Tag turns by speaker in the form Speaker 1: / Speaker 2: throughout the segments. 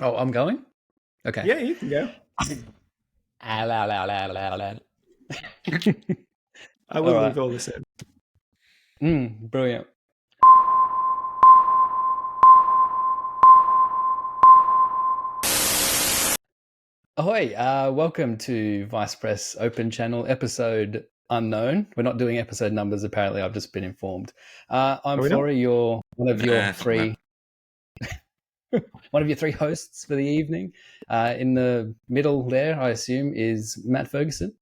Speaker 1: Oh, I'm going? Okay.
Speaker 2: Yeah, you can go. I
Speaker 1: All
Speaker 2: will
Speaker 1: right.
Speaker 2: leave all this in.
Speaker 1: Brilliant. Ahoy, welcome to Vice Press Open Channel, episode unknown. We're not doing episode numbers, apparently. I've just been informed. I'm
Speaker 2: Are we not?
Speaker 1: Florey, one of your
Speaker 3: Fuck that.
Speaker 1: three hosts for the evening. In the middle there, I assume, is Matt Ferguson,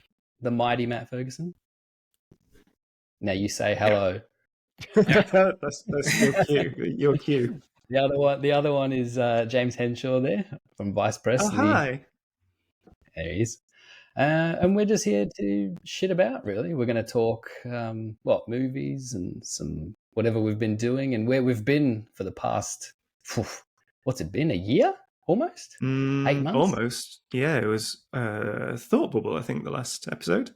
Speaker 1: the mighty Matt Ferguson. Now you say hello.
Speaker 2: That's your cue. Your cue.
Speaker 1: The other one is James Henshaw there from Vice Press.
Speaker 2: Oh, hi.
Speaker 1: There he is. And we're just here to shit about, really. We're going to talk, movies and some whatever we've been doing and where we've been for the past, what's it been, a year? Almost? 8 months?
Speaker 2: Almost. Yeah, it was Thought Bubble, I think, the last episode.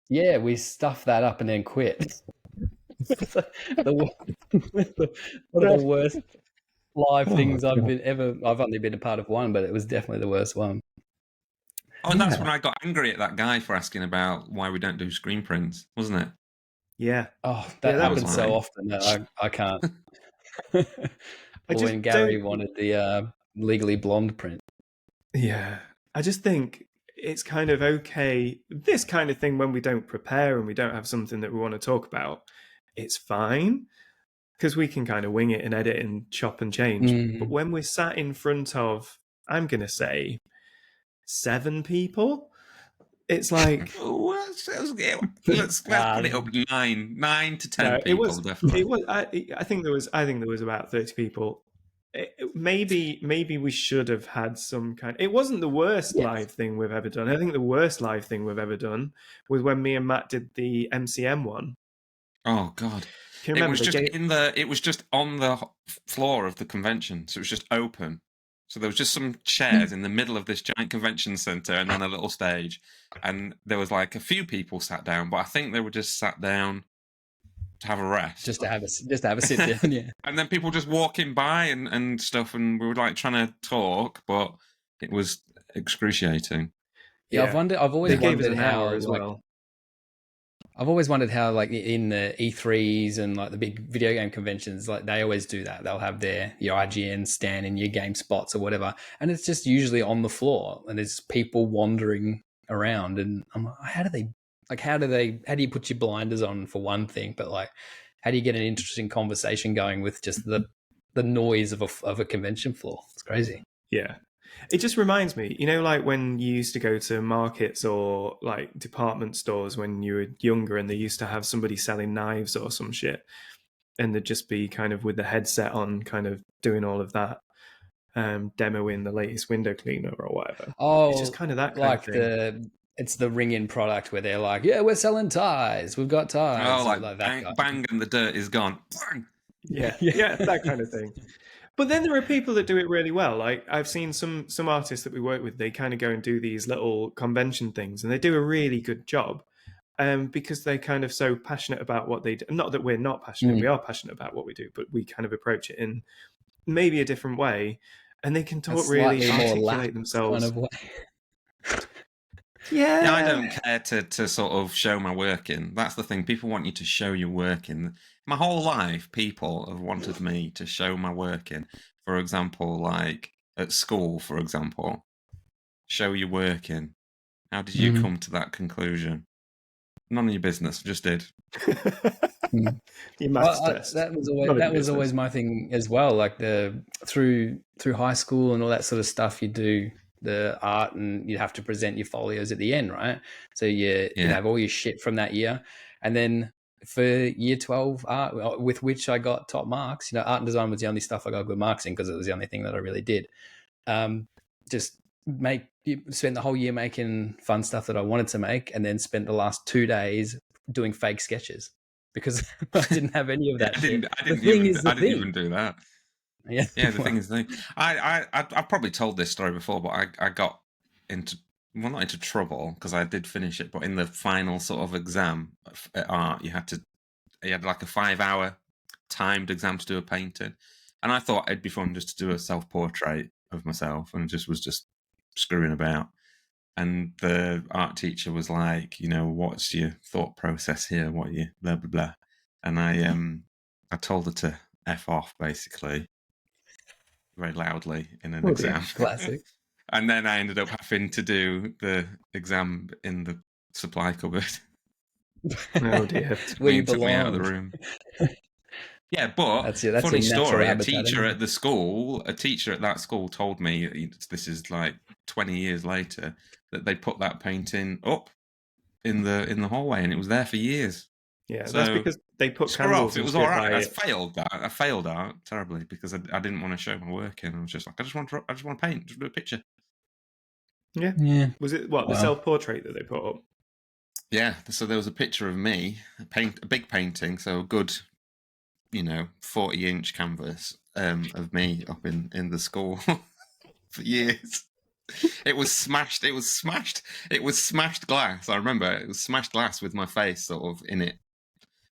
Speaker 1: Yeah, we stuffed that up and then quit. One of the worst live things I've only been a part of one, but it was definitely the worst one.
Speaker 3: Oh, and that's when I got angry at that guy for asking about why we don't do screen prints, wasn't it?
Speaker 2: Yeah.
Speaker 1: Oh, that happens so often that I can't. When Gary wanted the Legally Blonde print.
Speaker 2: Yeah. I just think it's kind of okay. This kind of thing, when we don't prepare and we don't have something that we want to talk about, it's fine because we can kind of wing it and edit and chop and change. But when we're sat in front of, I'm going to say, 7 people, it's like
Speaker 3: let's put it up 9 to 10 people. Definitely.
Speaker 2: It was. I think there was about 30 people. Maybe we should have had some kind. It wasn't the worst live thing we've ever done. I think the worst live thing we've ever done was when me and Matt did the MCM one.
Speaker 3: Oh God!
Speaker 2: Can you remember?
Speaker 3: It was just on the floor of the convention, so it was just open. So there was just some chairs in the middle of this giant convention center, and then a little stage, and there was like a few people sat down, but I think they were just sat down to have a rest,
Speaker 1: just to have a sit down, yeah.
Speaker 3: And then people just walking by and stuff, and we were like trying to talk, but it was excruciating.
Speaker 1: Yeah, I've always wondered how
Speaker 2: as well.
Speaker 1: I've always wondered how, like, in the E3s and like the big video game conventions, like they always do that. They'll have your IGN stand in your game spots or whatever, and it's just usually on the floor, and there's people wandering around. And I'm like, how do you put your blinders on for one thing, but like, how do you get an interesting conversation going with just the noise of a convention floor? It's crazy.
Speaker 2: Yeah. It just reminds me, like when you used to go to markets or like department stores when you were younger, and they used to have somebody selling knives or some shit, and they'd just be kind of with the headset on, kind of doing all of that, demoing the latest window cleaner or whatever.
Speaker 1: Oh,
Speaker 2: it's just kind of that kind of thing.
Speaker 1: It's the ring-in product where they're like, yeah, we're selling ties. We've got ties.
Speaker 3: Oh, like that bang and the dirt is gone.
Speaker 2: Yeah, that kind of thing. But then there are people that do it really well. Like, I've seen some artists that we work with, they kind of go and do these little convention things, and they do a really good job because they're kind of so passionate about what they do. Not that we're not passionate. We are passionate about what we do, but we kind of approach it in maybe a different way, and they can talk really articulate themselves.
Speaker 1: Kind of way.
Speaker 2: Yeah,
Speaker 3: I don't care to sort of show my work in. That's the thing. People want you to show your work in. My whole life, people have wanted me to show my work in. For example, like at school, for example, show your work in. How did you come to that conclusion? None of your business. Just did.
Speaker 1: That was always my thing as well. Like through high school and all that sort of stuff, you do the art and you have to present your folios at the end, right? So you have all your shit from that year, and then for year 12 art, with which I got top marks, art and design was the only stuff I got good marks in because it was the only thing that I really did. Just spent the whole year making fun stuff that I wanted to make, and then spent the last 2 days doing fake sketches because I didn't have any of that.
Speaker 3: I didn't even do that. Yeah, the thing is, I've probably told this story before, but I got not into trouble because I did finish it, but in the final sort of exam at art, you had like a 5-hour timed exam to do a painting, and I thought it'd be fun just to do a self-portrait of myself and was just screwing about. And the art teacher was like, what's your thought process here? What are you blah blah blah? And I told her to F off, basically, very loudly in an exam.
Speaker 1: Classic.
Speaker 3: And then I ended up having to do the exam in the supply cupboard.
Speaker 2: Oh dear.
Speaker 1: Where you
Speaker 3: took me out of the
Speaker 1: belong.
Speaker 3: room. Yeah, but
Speaker 1: that's
Speaker 3: funny story. A teacher
Speaker 1: at
Speaker 3: that school told me, this is like 20 years later, that they put that painting up in the hallway, and it was there for years.
Speaker 2: Yeah,
Speaker 3: so,
Speaker 2: that's because they put candles.
Speaker 3: It was all right. I failed art terribly because I didn't want to show my work in. I was just like, I just want to paint, just do a picture.
Speaker 2: Yeah. Was it the self-portrait that they put up?
Speaker 3: Yeah. So there was a picture of me, a big painting, so a good, 40-inch canvas of me up in the school for years. It was smashed glass. I remember it was smashed glass with my face sort of in it.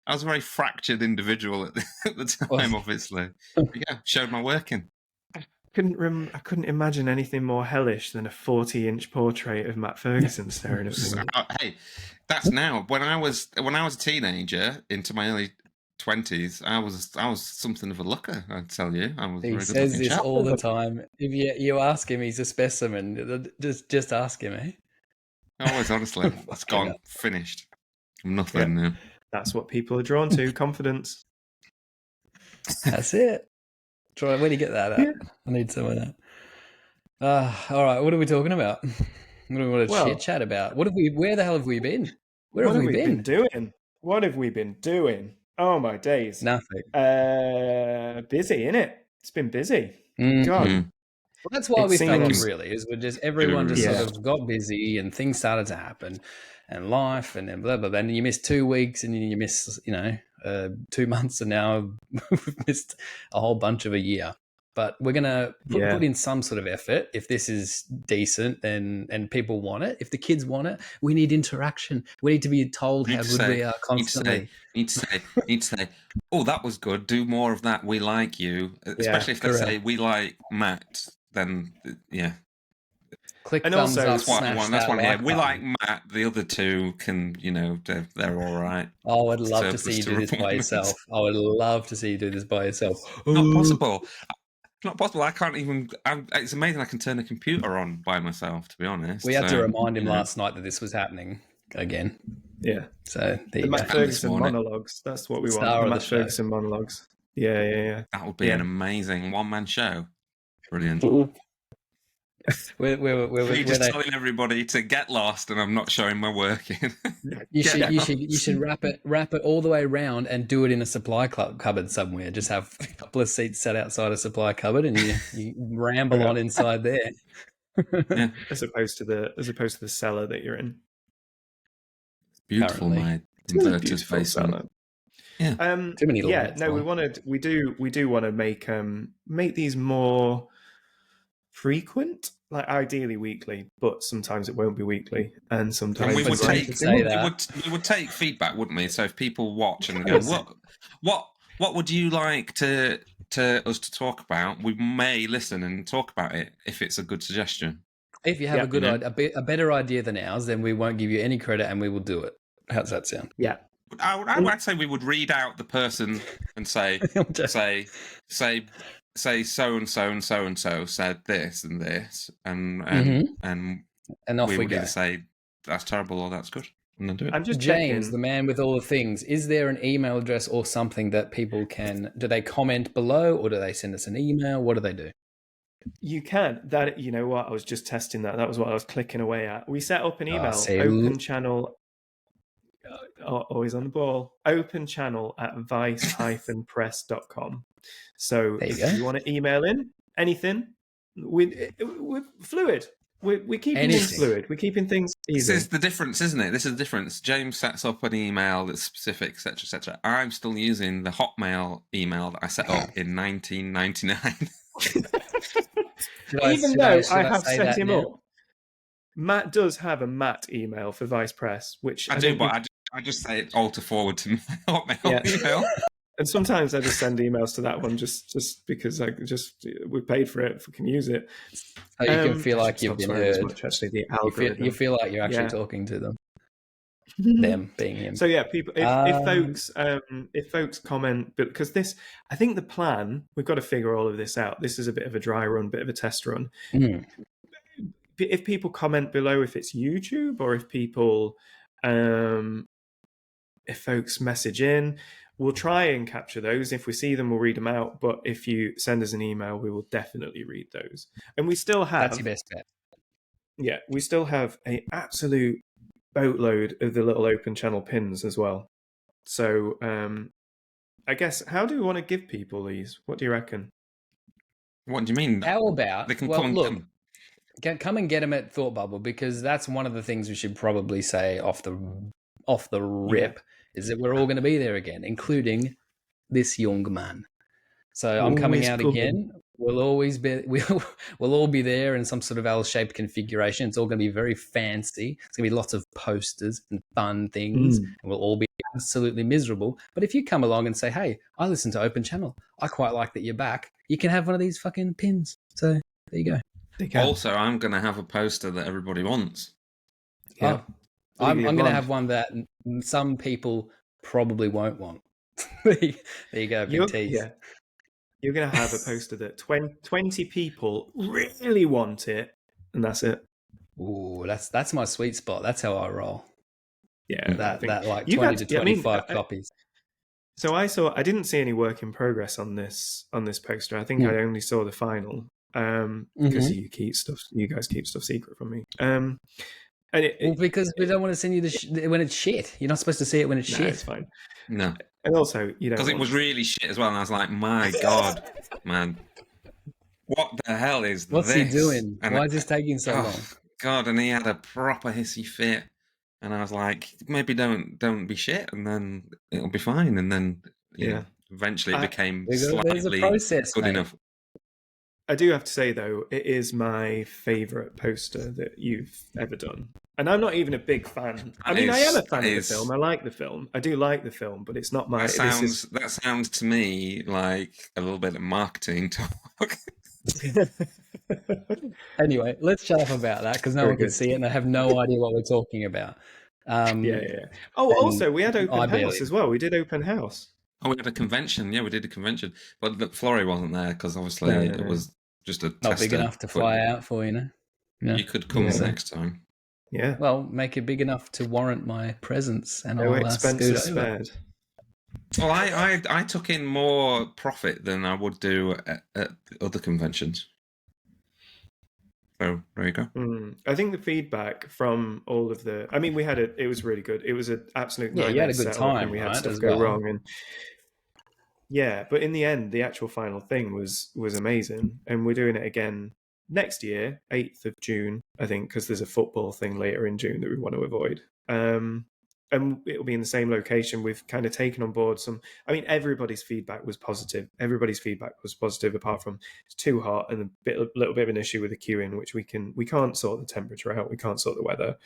Speaker 3: I was a very fractured individual at the time, obviously. But yeah, showed my work in.
Speaker 2: I couldn't imagine anything more hellish than a 40-inch portrait of Matt Ferguson staring at me.
Speaker 3: Hey, that's now. When I was a teenager into my early 20s, I was something of a looker, I'd tell you.
Speaker 1: He says this all the time. If you ask him, he's a specimen. Just ask him, eh?
Speaker 3: Always, honestly. It's gone. Finished. I'm nothing now.
Speaker 2: That's what people are drawn to, confidence.
Speaker 1: That's it. Troy, where do you get that at? Yeah. I need some of that. All right, what are we talking about? What do we want to chit chat about? Where the hell have we been? Where have we been
Speaker 2: doing? What have we been doing? Oh my days.
Speaker 1: Nothing.
Speaker 2: Busy, innit? It's been busy.
Speaker 1: Mm-hmm.
Speaker 2: God.
Speaker 1: Well, that's why we fell off, really, is everyone just sort of got busy and things started to happen and life and then blah, blah, blah. And you miss 2 weeks and you miss, 2 months, and now we've missed a whole bunch of a year. But we're going to put in some sort of effort. If this is decent and people want it, if the kids want it, we need interaction. We need to be told how good we are constantly.
Speaker 3: Need to say, oh, that was good. Do more of that. We like you. Especially if they say, we like Matt, then, yeah.
Speaker 1: Click and thumbs up.
Speaker 3: That's one. Yeah, we like Matt. The other two can, they're all right.
Speaker 1: Oh, I'd love to see you do this by yourself. I would love to see you do this by yourself.
Speaker 3: Not possible. Not possible. I can't even. It's amazing I can turn a computer on by myself, to be honest.
Speaker 1: We had to remind him last night that this was happening again.
Speaker 2: Yeah.
Speaker 1: So
Speaker 2: the Matt Ferguson monologues. That's what we want. The Matt Ferguson monologues. Yeah.
Speaker 3: That would be an amazing one-man show. Brilliant. We're just telling everybody to get lost, and I'm not showing my work in.
Speaker 1: You should wrap it all the way around and do it in a supply cupboard somewhere. Just have a couple of seats set outside a supply cupboard, and you ramble on inside there.
Speaker 3: Yeah.
Speaker 2: As opposed to the cellar that you're in.
Speaker 3: Beautiful, my inverted face on. Yeah.
Speaker 1: Too many lights.
Speaker 2: No, we do want to make these more frequent, like ideally weekly, but sometimes it won't be weekly, and sometimes
Speaker 3: we would take feedback, wouldn't we? So if people watch and go, what would you like to us to talk about? We may listen and talk about it if it's a good suggestion.
Speaker 1: If you have a good idea, a better idea than ours, then we won't give you any credit and we will do it. How does that sound?
Speaker 2: Yeah.
Speaker 3: I would say we would read out the person and say so and so and so and so said this and this, and
Speaker 1: off
Speaker 3: we
Speaker 1: we
Speaker 3: would
Speaker 1: go.
Speaker 3: Either say that's terrible or that's good, and then do it.
Speaker 2: I'm just
Speaker 1: James,
Speaker 2: checking.
Speaker 1: the man with all the things. Is there an email address or something that people can? Do they comment below, or do they send us an email? What do they do?
Speaker 2: You can. That, you know what? I was just testing that. That was what I was clicking away at. We set up an email. Open channel. Always on the ball. Open channel at vice-press.com. So if you want to email in anything, we're fluid. We're keeping things fluid. We're keeping things easy.
Speaker 3: This is the difference, isn't it? This is the difference. James sets up an email that's specific, etc., etc. I'm still using the Hotmail email that I set up in 1999.
Speaker 2: Even though I have set him up, Matt does have a Matt email for Vice Press, which
Speaker 3: I do, but I just say it alter forward to my Hotmail email.
Speaker 2: And sometimes I just send emails to that one just because we paid for it, if we can use it.
Speaker 1: So you can feel like you've been heard.
Speaker 2: Much, actually, the algorithm.
Speaker 1: You feel like you're actually talking to them. Them being him.
Speaker 2: So yeah, people, if folks comment, because I think the plan, we've got to figure all of this out. This is a bit of a dry run, bit of a test run. If people comment below, if it's YouTube, or if people, if folks message in, we'll try and capture those. If we see them, we'll read them out. But if you send us an email, we will definitely read those. And we still have...
Speaker 1: That's your best bet.
Speaker 2: Yeah, we still have an absolute boatload of the little open channel pins as well. So I guess, how do we want to give people these? What do you reckon?
Speaker 3: What do you mean?
Speaker 1: How about...
Speaker 3: They can
Speaker 1: come and get them at Thought Bubble, because that's one of the things we should probably say off the rip, is that we're all going to be there again, including this young man. So I'm coming out again. We'll always be we'll all be there in some sort of L-shaped configuration. It's all going to be very fancy. It's going to be lots of posters and fun things, and we'll all be absolutely miserable. But if you come along and say, "Hey, I listen to Open Channel. I quite like that you're back," you can have one of these fucking pins. So there you go.
Speaker 3: Also, I'm going to have a poster that everybody wants.
Speaker 1: Yeah. I'm going to have one that some people probably won't want. There you go, big tease. Yeah.
Speaker 2: You're going to have a poster that 20 people really want it, and that's it.
Speaker 1: Ooh, that's my sweet spot. That's how I roll.
Speaker 2: Yeah,
Speaker 1: that like 20 to 25 copies.
Speaker 2: So I didn't see any work in progress on this poster. I think I only saw the final. Because you guys keep stuff secret from me.
Speaker 1: Because we don't want to send you when it's shit. You're not supposed to see it when it's shit.
Speaker 2: It's fine.
Speaker 3: No.
Speaker 2: And also,
Speaker 3: because it was really shit as well, and I was like, my God, man, what the hell is
Speaker 1: What's
Speaker 3: this?
Speaker 1: What's he doing? Why is this taking so long?
Speaker 3: God, and he had a proper hissy fit, and I was like, maybe don't be shit, and then it'll be fine, and then eventually it became slightly good enough.
Speaker 2: I do have to say, though, it is my favourite poster that you've ever done. And I'm not even a big fan. I mean, I am a fan of the film. I like the film. I do like the film, but it's not my...
Speaker 3: That sounds to me like a little bit of marketing talk.
Speaker 1: Anyway, let's shut up about that, because no one can see it, and I have no idea what we're talking about.
Speaker 2: Oh, also, we had open house as well. We did open house.
Speaker 3: Oh, we had a convention. Yeah, we did a convention. But Florey wasn't there, because obviously it was just a
Speaker 1: not big enough to fly out for, you know?
Speaker 3: You could come next time.
Speaker 2: Yeah.
Speaker 1: Well, make it big enough to warrant my presence, and I'll scoot over.
Speaker 3: Well, I took in more profit than I would do at other conventions. So there you go.
Speaker 2: I think the feedback from all of the... I mean, it was really good. It was an absolute nightmare.
Speaker 1: You had a good time,
Speaker 2: and we had stuff go wrong. And but in the end, the actual final thing was amazing. And we're doing it again next year, 8th of June, I think, because there's a football thing later in June that we want to avoid. And it'll be in the same location. We've kind of taken on board everybody's feedback was positive. Everybody's feedback was positive, apart from it's too hot and a little bit of an issue with the queuing, which we can't sort the temperature out. We can't sort the weather.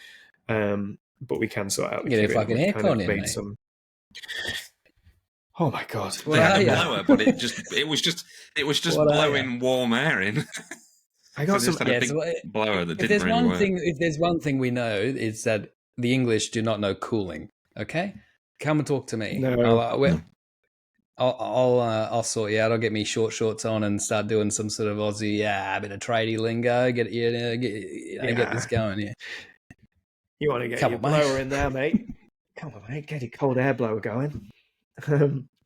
Speaker 2: But we can sort out the queuing.
Speaker 1: Get a fucking aircon in, mate.
Speaker 2: Oh my God!
Speaker 3: They had a blower, but it was just blowing warm air in.
Speaker 2: I got
Speaker 3: some big blower that didn't really work.
Speaker 1: If there's one thing we know, it's that the English do not know cooling. Okay, come and talk to me.
Speaker 2: No.
Speaker 1: I'll sort you out. I'll get me short shorts on and start doing some sort of Aussie, a bit of tradie lingo. Get this going. Yeah.
Speaker 2: You want to get your blower in there, mate? Come on, mate. Get your cold air blower going.
Speaker 1: I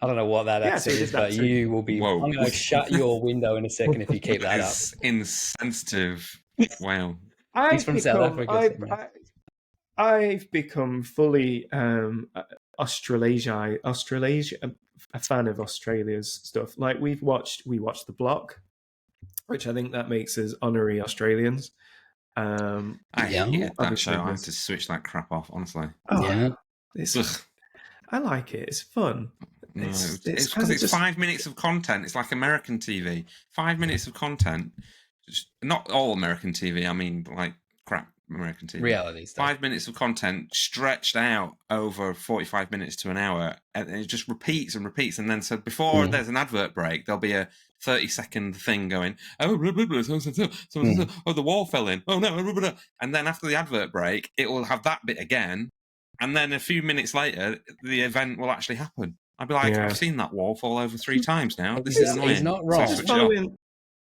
Speaker 1: don't know what that accent is, but you will be...
Speaker 3: Whoa.
Speaker 1: I'm going to shut your window in a second if you keep that up.
Speaker 3: It's insensitive. Wow.
Speaker 1: He's from South Africa.
Speaker 2: I've become fully Australasia, a fan of Australia's stuff. Like we watched The Block, which I think that makes us honorary Australians.
Speaker 3: I hate that show. I have to switch that crap off, honestly.
Speaker 2: I like it. It's fun.
Speaker 3: No, it's because it's 5 minutes of content. It's like American TV. 5 minutes of content. Just, not all American TV. I mean, like crap American TV.
Speaker 1: Reality stuff.
Speaker 3: 5 minutes of content stretched out over 45 minutes to an hour, and it just repeats and repeats. And then, so before there's an advert break, there'll be a 30-second thing going, oh, blah, blah, blah, oh, the wall fell in. Oh, no. Blah, blah, blah. And then after the advert break, it will have that bit again. And then a few minutes later, the event will actually happen. I'd be like, I've seen that wall fall over 3 times now. This is annoying.
Speaker 1: He's not wrong.
Speaker 3: So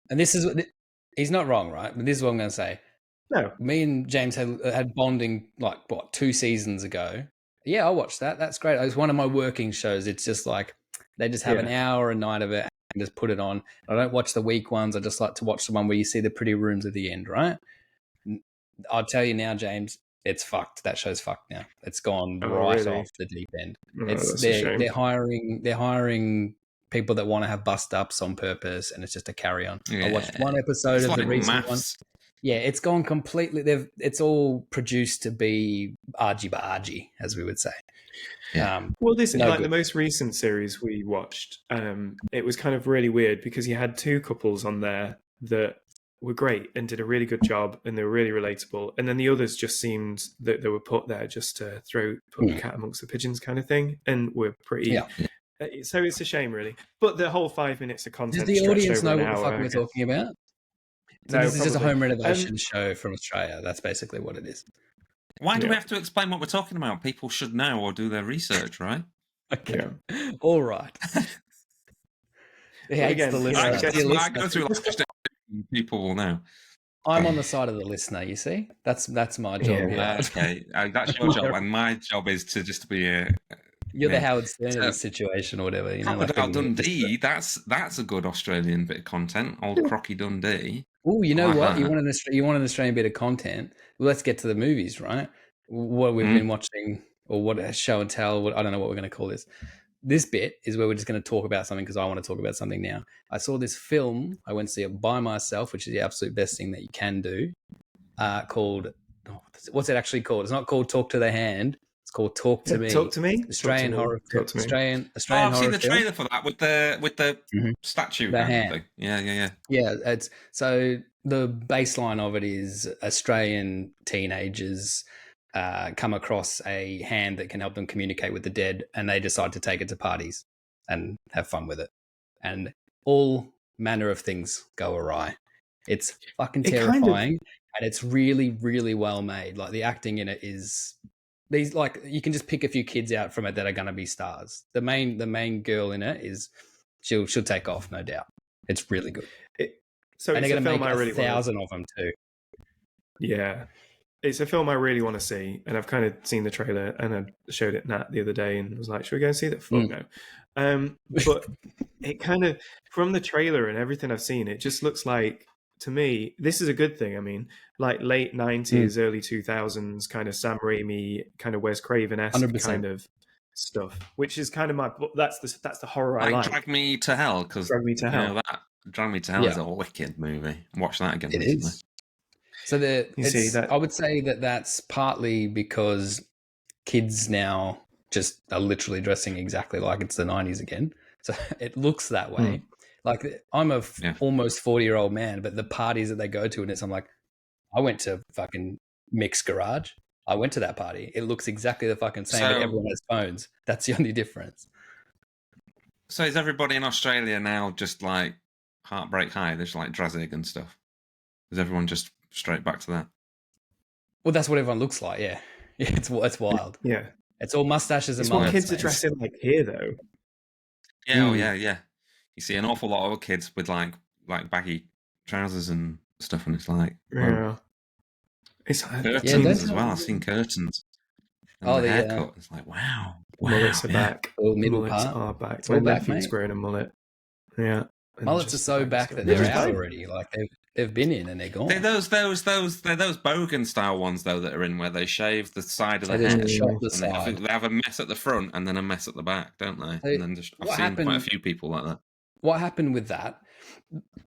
Speaker 1: and this is what he's not wrong, right? But this is what I'm going to say.
Speaker 2: No.
Speaker 1: Me and James had bonding 2 seasons ago. Yeah, I watched that. That's great. It's one of my working shows. It's just like they just have an hour a night of it and just put it on. I don't watch the week ones. I just like to watch the one where you see the pretty rooms at the end, right? I'll tell you now, James, it's fucked. That show's fucked now. It's gone off the deep end. They're hiring people that want to have bust ups on purpose, and it's just a carry on. I watched one episode of the recent one. Yeah, it's gone completely. It's all produced to be argy-bargy, as we would say.
Speaker 2: Well, this is like the most recent series we watched. It was kind of really weird because you had 2 couples on there that were great and did a really good job, and they were really relatable. And then the others just seemed that they were put there just to put the cat amongst the pigeons kind of thing, and were pretty. So it's a shame, really. But the whole 5 minutes of content.
Speaker 1: Does the audience know what the fuck we're talking about? So
Speaker 2: no,
Speaker 1: this is just a home renovation show from Australia. That's basically what it is.
Speaker 3: Why do we have to explain what we're talking about? People should know or do their research, right?
Speaker 1: Okay. Yeah. All right.
Speaker 2: Again,
Speaker 1: the listener.
Speaker 3: I go through people will know.
Speaker 1: I'm on the side of the listener, you see? That's my job here.
Speaker 3: Okay, that's your job, and my job is to just be a...
Speaker 1: You're the Howard Stern of this situation or whatever. You know,
Speaker 3: Crocodile Dundee, that's a good Australian bit of content. Old Crocky Dundee.
Speaker 1: Oh, you know what? You want an Australian bit of content? Well, let's get to the movies, right? What we've been watching, or what show and tell. I don't know what we're going to call this. This bit is where we're just going to talk about something because I want to talk about something now. I saw this film. I went to see it by myself, which is the absolute best thing that you can do. Called what's it actually called? It's not called Talk to the Hand. It's called Talk to Me.
Speaker 2: Talk to Me.
Speaker 1: Australian horror. Australian
Speaker 3: I've
Speaker 1: horror
Speaker 3: seen the
Speaker 1: film.
Speaker 3: trailer for that with the statue.
Speaker 1: The hand.
Speaker 3: Thing. Yeah.
Speaker 1: Yeah, it's so the baseline of it is Australian teenagers come across a hand that can help them communicate with the dead, and they decide to take it to parties and have fun with it. And all manner of things go awry. It's fucking terrifying, and it's really, really well made. Like the acting in it is these you can just pick a few kids out from it that are going to be stars. The main girl in it is she'll take off, no doubt. It's really good.
Speaker 2: So
Speaker 1: and
Speaker 2: it's
Speaker 1: they're going to
Speaker 2: make
Speaker 1: really 1,000 of them too.
Speaker 2: Yeah. It's a film I really want to see, and I've kind of seen the trailer, and I showed it Nat the other day and was like, should we go and see that? Fuck no. But it kind of, from the trailer and everything I've seen, it just looks like, to me, this is a good thing. I mean, like late 90s, early 2000s, kind of Sam Raimi, kind of Wes Craven-esque
Speaker 1: 100%.
Speaker 2: kind of stuff, which is kind of that's the horror I like.
Speaker 3: Drag Me to Hell, because
Speaker 2: Drag Me to Hell.
Speaker 3: Drag Me to Hell is a wicked movie. Watch that again.
Speaker 1: It recently. Is. So I would say that's partly because kids now just are literally dressing exactly like it's the 90s again. So it looks that way. Like I'm a almost 40-year-old man, but the parties that they go to, and I'm like, I went to fucking Mick's Garage. I went to that party. It looks exactly the fucking same, but everyone has phones. That's the only difference.
Speaker 3: So is everybody in Australia now just like Heartbreak High? There's like Drazig and stuff. Is everyone just straight back to that?
Speaker 1: Well, that's what everyone looks like. Yeah, it's wild.
Speaker 2: Yeah,
Speaker 1: it's all mustaches and
Speaker 2: what kids are dressing like here, though.
Speaker 3: Yeah, yeah. You see an awful lot of kids with like baggy trousers and stuff, and it's like
Speaker 2: it's
Speaker 3: curtains as well. I've seen curtains. And the haircut. It's like wow.
Speaker 2: Mullets are back.
Speaker 1: Mullets
Speaker 2: are back.
Speaker 1: It's all back,
Speaker 2: mate. Growing a mullet. Yeah.
Speaker 1: Mullets are so back that they're out already. Like they've been in and they're gone.
Speaker 3: They're those Bogan style ones though that are in where they shave the side of the head. They have a mess at the front and then a mess at the back, don't they? And then I've seen quite a few people like that.
Speaker 1: What happened with that?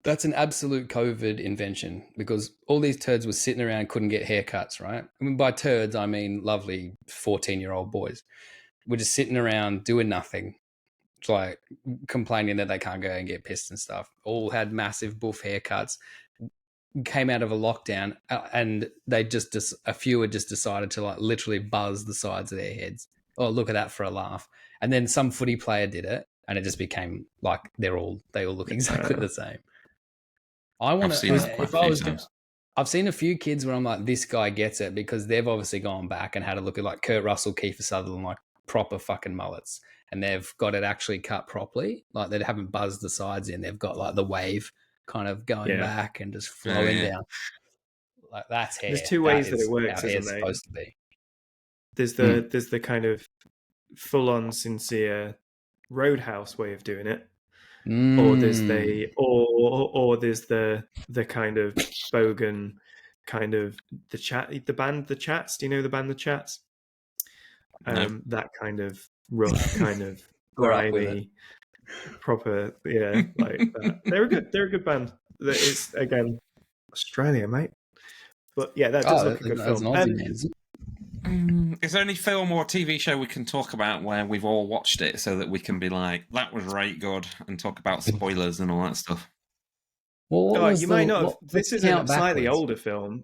Speaker 1: That's an absolute COVID invention, because all these turds were sitting around, couldn't get haircuts, right? I mean, by turds, I mean lovely 14-year-old boys. We're just sitting around doing nothing, like complaining that they can't go and get pissed and stuff. All had massive buff haircuts. came out of a lockdown and they a few had just decided to like literally buzz the sides of their heads. Oh, look at that for a laugh. And then some footy player did it and it just became like they all look exactly the same. I want to, I've seen a few kids where I'm like, this guy gets it, because they've obviously gone back and had a look at like Kurt Russell, Kiefer Sutherland, like proper fucking mullets. And they've got it actually cut properly. Like they haven't buzzed the sides in. They've got like the wave kind of going back and just flowing down. Like that's hair.
Speaker 2: There's two ways that it works, isn't there?
Speaker 1: Supposed to be.
Speaker 2: There's the kind of full-on sincere Roadhouse way of doing it. Or there's the kind of bogan kind of the band the Chats. Do you know the band the Chats?
Speaker 3: No.
Speaker 2: That kind of rough, kind of grimy, proper, like that. They're a good band. It's again Australia, mate. But yeah, that does look a good film.
Speaker 3: Is there any film or TV show we can talk about where we've all watched it so that we can be like, that was right good, and talk about spoilers and all that stuff?
Speaker 2: Well, you might not have. This is a slightly older film,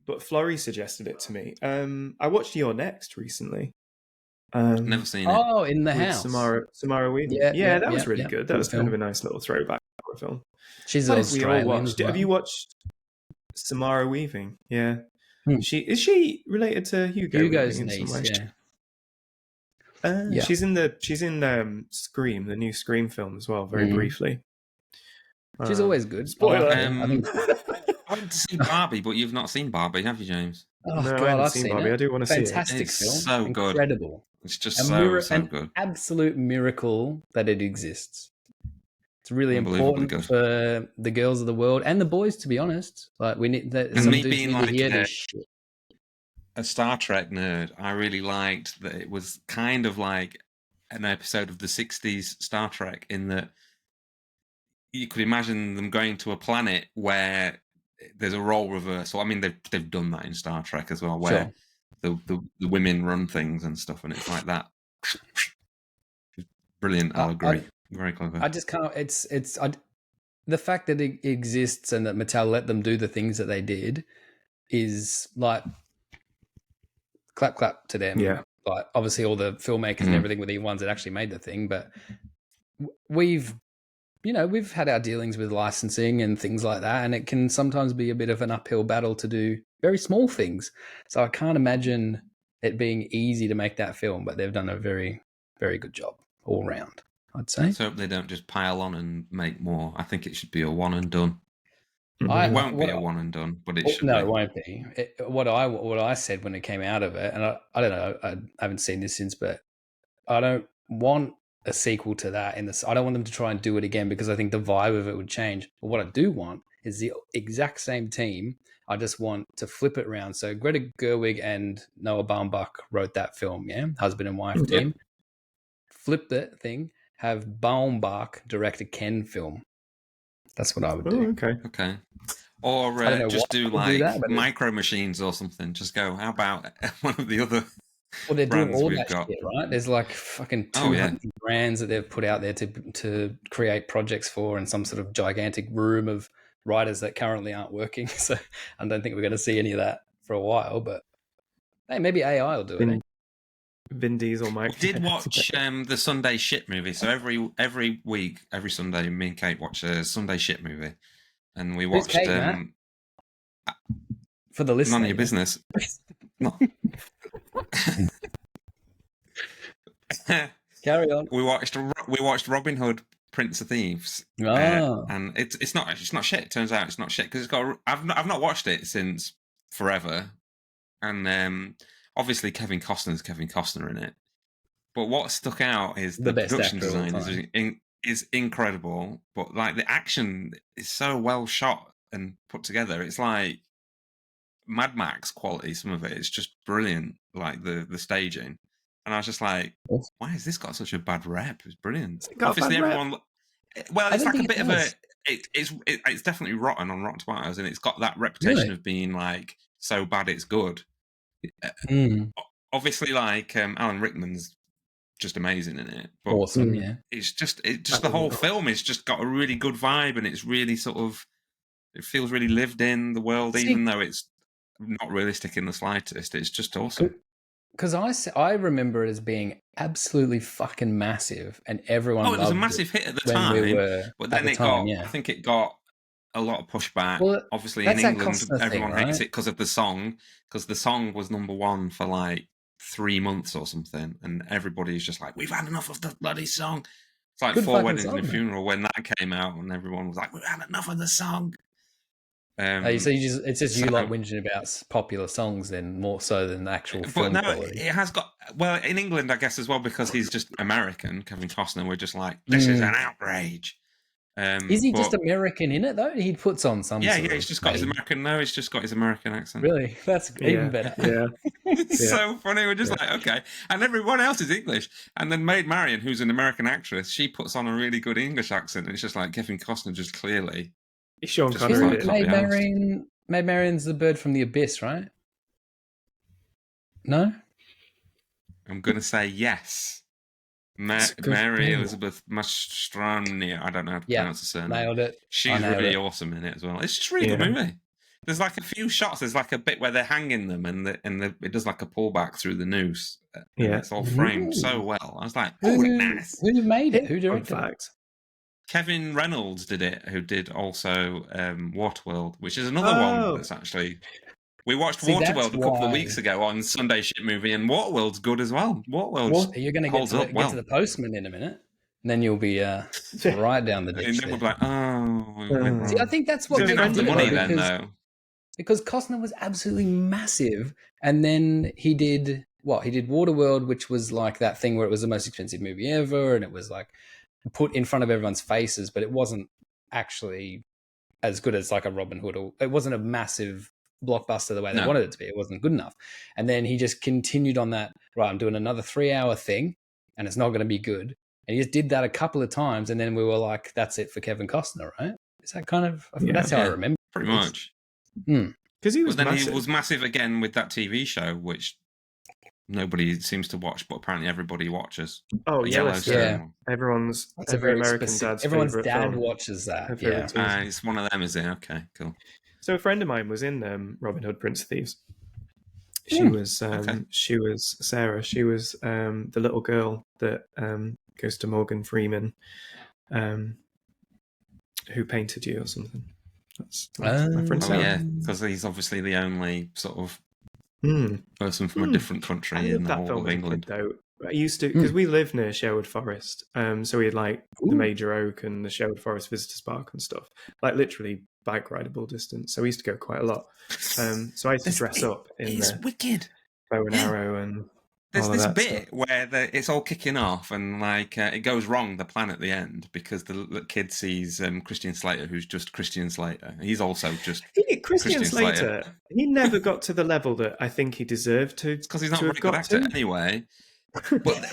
Speaker 2: but Florey suggested it to me. I watched You're Next recently.
Speaker 3: Never seen it.
Speaker 1: Oh, In the House.
Speaker 2: Samara Weaving. Yeah, that was really good. That was kind of a nice little throwback for a film.
Speaker 1: She's Australian.
Speaker 2: Have you watched Samara Weaving? Yeah. Is she related to
Speaker 1: Hugo's niece? Yeah.
Speaker 2: She's in Scream, the new Scream film as well. Very briefly.
Speaker 1: She's always good.
Speaker 2: Spoiler.
Speaker 3: I went to see Barbie, but you've not seen Barbie, have you, James?
Speaker 1: Oh,
Speaker 2: no,
Speaker 1: God,
Speaker 2: I haven't seen Barbie. I do want to see it.
Speaker 1: Fantastic film.
Speaker 3: It's so good.
Speaker 1: Incredible.
Speaker 3: It's just so good.
Speaker 1: Absolute miracle that it exists. It's really important for the girls of the world and the boys, to be honest. Like we need that.
Speaker 3: And me being like a Star Trek nerd, I really liked that it was kind of like an episode of the 60s Star Trek, in that you could imagine them going to a planet where there's a role reversal. I mean, they've done that in Star Trek as well, where the women run things and stuff, and it's like that. Brilliant allegory. Very clever.
Speaker 1: I just can't. The fact that it exists and that Mattel let them do the things that they did is like clap to them.
Speaker 2: Yeah.
Speaker 1: Like obviously all the filmmakers and everything were the ones that actually made the thing, but we've had our dealings with licensing and things like that, and it can sometimes be a bit of an uphill battle to do very small things. So I can't imagine it being easy to make that film, but they've done a very, very good job all round, I'd say.
Speaker 3: Let's hope they don't just pile on and make more. I think it should be a one and done. It won't be a one and done, but it should be.
Speaker 1: No, it won't be. What I said when it came out of it, and I don't know, I haven't seen this since, but I don't want a sequel to that. I don't want them to try and do it again, because I think the vibe of it would change. But what I do want is the exact same team. I just want to flip it around. So Greta Gerwig and Noah Baumbach wrote that film, husband and wife team. Flip that thing, have Baumbach direct a Ken film. That's what I would do.
Speaker 3: Okay. Or just do like Micro Machines or something. Just go, how about one of the other
Speaker 1: brands all we've got? Shit, right? There's like fucking 200 brands that they've put out there to create projects for, and some sort of gigantic room of writers that currently aren't working. So I don't think we're going to see any of that for a while, but hey, maybe AI will do it.
Speaker 2: Vin Diesel, Mike.
Speaker 3: We did watch the Sunday Shit movie. So every week, every Sunday, me and Kate watch a Sunday Shit movie, and we watched.
Speaker 1: Kate, for the listener,
Speaker 3: none of your business.
Speaker 1: Carry on.
Speaker 3: We watched Robin Hood, Prince of Thieves, and it's not shit. It turns out it's not shit, because I've not watched it since forever, and obviously Kevin Costner's Kevin Costner in it. But what stuck out is the production design is incredible, but like the action is so well shot and put together. It's like Mad Max quality. Some of it is just brilliant, like the staging. And I was just like, why has this got such a bad rep? It's brilliant. Obviously, everyone. Well, it's like a bit of a. It's definitely rotten on Rotten Tomatoes, and it's got that reputation of being like so bad it's good. Obviously, like Alan Rickman's just amazing in it. But
Speaker 1: awesome, yeah.
Speaker 3: It's just the whole film is just got a really good vibe, and it's really sort of It feels really lived in the world, even though it's not realistic in the slightest. It's just awesome.
Speaker 1: Because I remember it as being absolutely fucking massive, and everyone
Speaker 3: it was a massive hit at the time. But then I think it got a lot of pushback.
Speaker 1: Well,
Speaker 3: obviously, in England, everyone hates it because of the song. Because the song was #1 for like 3 months or something, and everybody's just like, "We've had enough of the bloody song." It's like 4 Weddings and a Funeral when that came out, and everyone was like, "We've had enough of the song."
Speaker 1: So it's just you like whinging about popular songs then more so than the actual film quality.
Speaker 3: It has got in England, I guess, as well, because he's just American. Kevin Costner, we're just like, this is an outrage.
Speaker 1: Is he just American in it though? He puts on some.
Speaker 3: He's just got his American. No, he's just got his American accent.
Speaker 1: Really, that's even better.
Speaker 2: Yeah,
Speaker 3: it's so funny. We're just like, okay, and everyone else is English. And then Maid Marian, who's an American actress, she puts on a really good English accent, and it's just like Kevin Costner just clearly.
Speaker 2: Sean Connery.
Speaker 1: Maid Marian's the bird from the abyss, right? No?
Speaker 3: I'm going to say yes. Mary Elizabeth Mastroni. I don't know how to pronounce the surname.
Speaker 1: Nailed it.
Speaker 3: She's really awesome in it as well. It's just a really good movie. There's like a few shots. There's like a bit where they're hanging them, and it does like a pullback through the noose. Yeah, it's all framed so well. I was like, nice.
Speaker 1: Who made it? Who directed it?
Speaker 3: Kevin Reynolds did it, who did also Waterworld, which is another one that's actually... We watched Waterworld a couple of weeks ago on Sunday Shit Movie, and Waterworld's good as well.
Speaker 1: You're going to get to the Postman in a minute, and then you'll be right down the ditch.
Speaker 3: And then we'll be like,
Speaker 1: See, I think that's what
Speaker 3: they didn't have the money then, though.
Speaker 1: Because Costner was absolutely massive, and then he did what? He did Waterworld, which was like that thing where it was the most expensive movie ever, and it was like put in front of everyone's faces, but it wasn't actually as good as like a Robin Hood, or it wasn't a massive blockbuster the way they wanted it to be. It wasn't good enough. And then he just continued on that, right, I'm doing another 3-hour thing and it's not going to be good. And he just did that a couple of times, and then we were like, that's it for Kevin Costner, right? Is that kind of, that's how I remember.
Speaker 3: Pretty much.
Speaker 2: Because he was massive.
Speaker 3: He was massive again with that TV show, which nobody seems to watch, but apparently everybody watches.
Speaker 2: Oh, Yellowstone. Everyone's every American dad's
Speaker 1: everyone's dad
Speaker 2: film.
Speaker 1: Watches that.
Speaker 3: It's one of them, is it? Okay, cool.
Speaker 2: So a friend of mine was in Robin Hood, Prince of Thieves. She was Sarah. She was the little girl that goes to Morgan Freeman, who painted you or something. That's my friend Sarah.
Speaker 3: Yeah, because he's obviously the only sort of person from a different country in the whole of England.
Speaker 2: I used to, because we live near Sherwood Forest, so we had like the Major Oak and the Sherwood Forest Visitors Park and stuff, like literally bike rideable distance. So we used to go quite a lot. So I used to dress up in
Speaker 3: wicked
Speaker 2: bow and arrow and.
Speaker 3: There's this bit where it's all kicking off, and like it goes wrong, the plan at the end, because the kid sees Christian Slater, who's just Christian Slater. He's also just
Speaker 2: Christian Slater. He never got to the level that I think he deserved to.
Speaker 3: Because he's not a very good actor anyway. But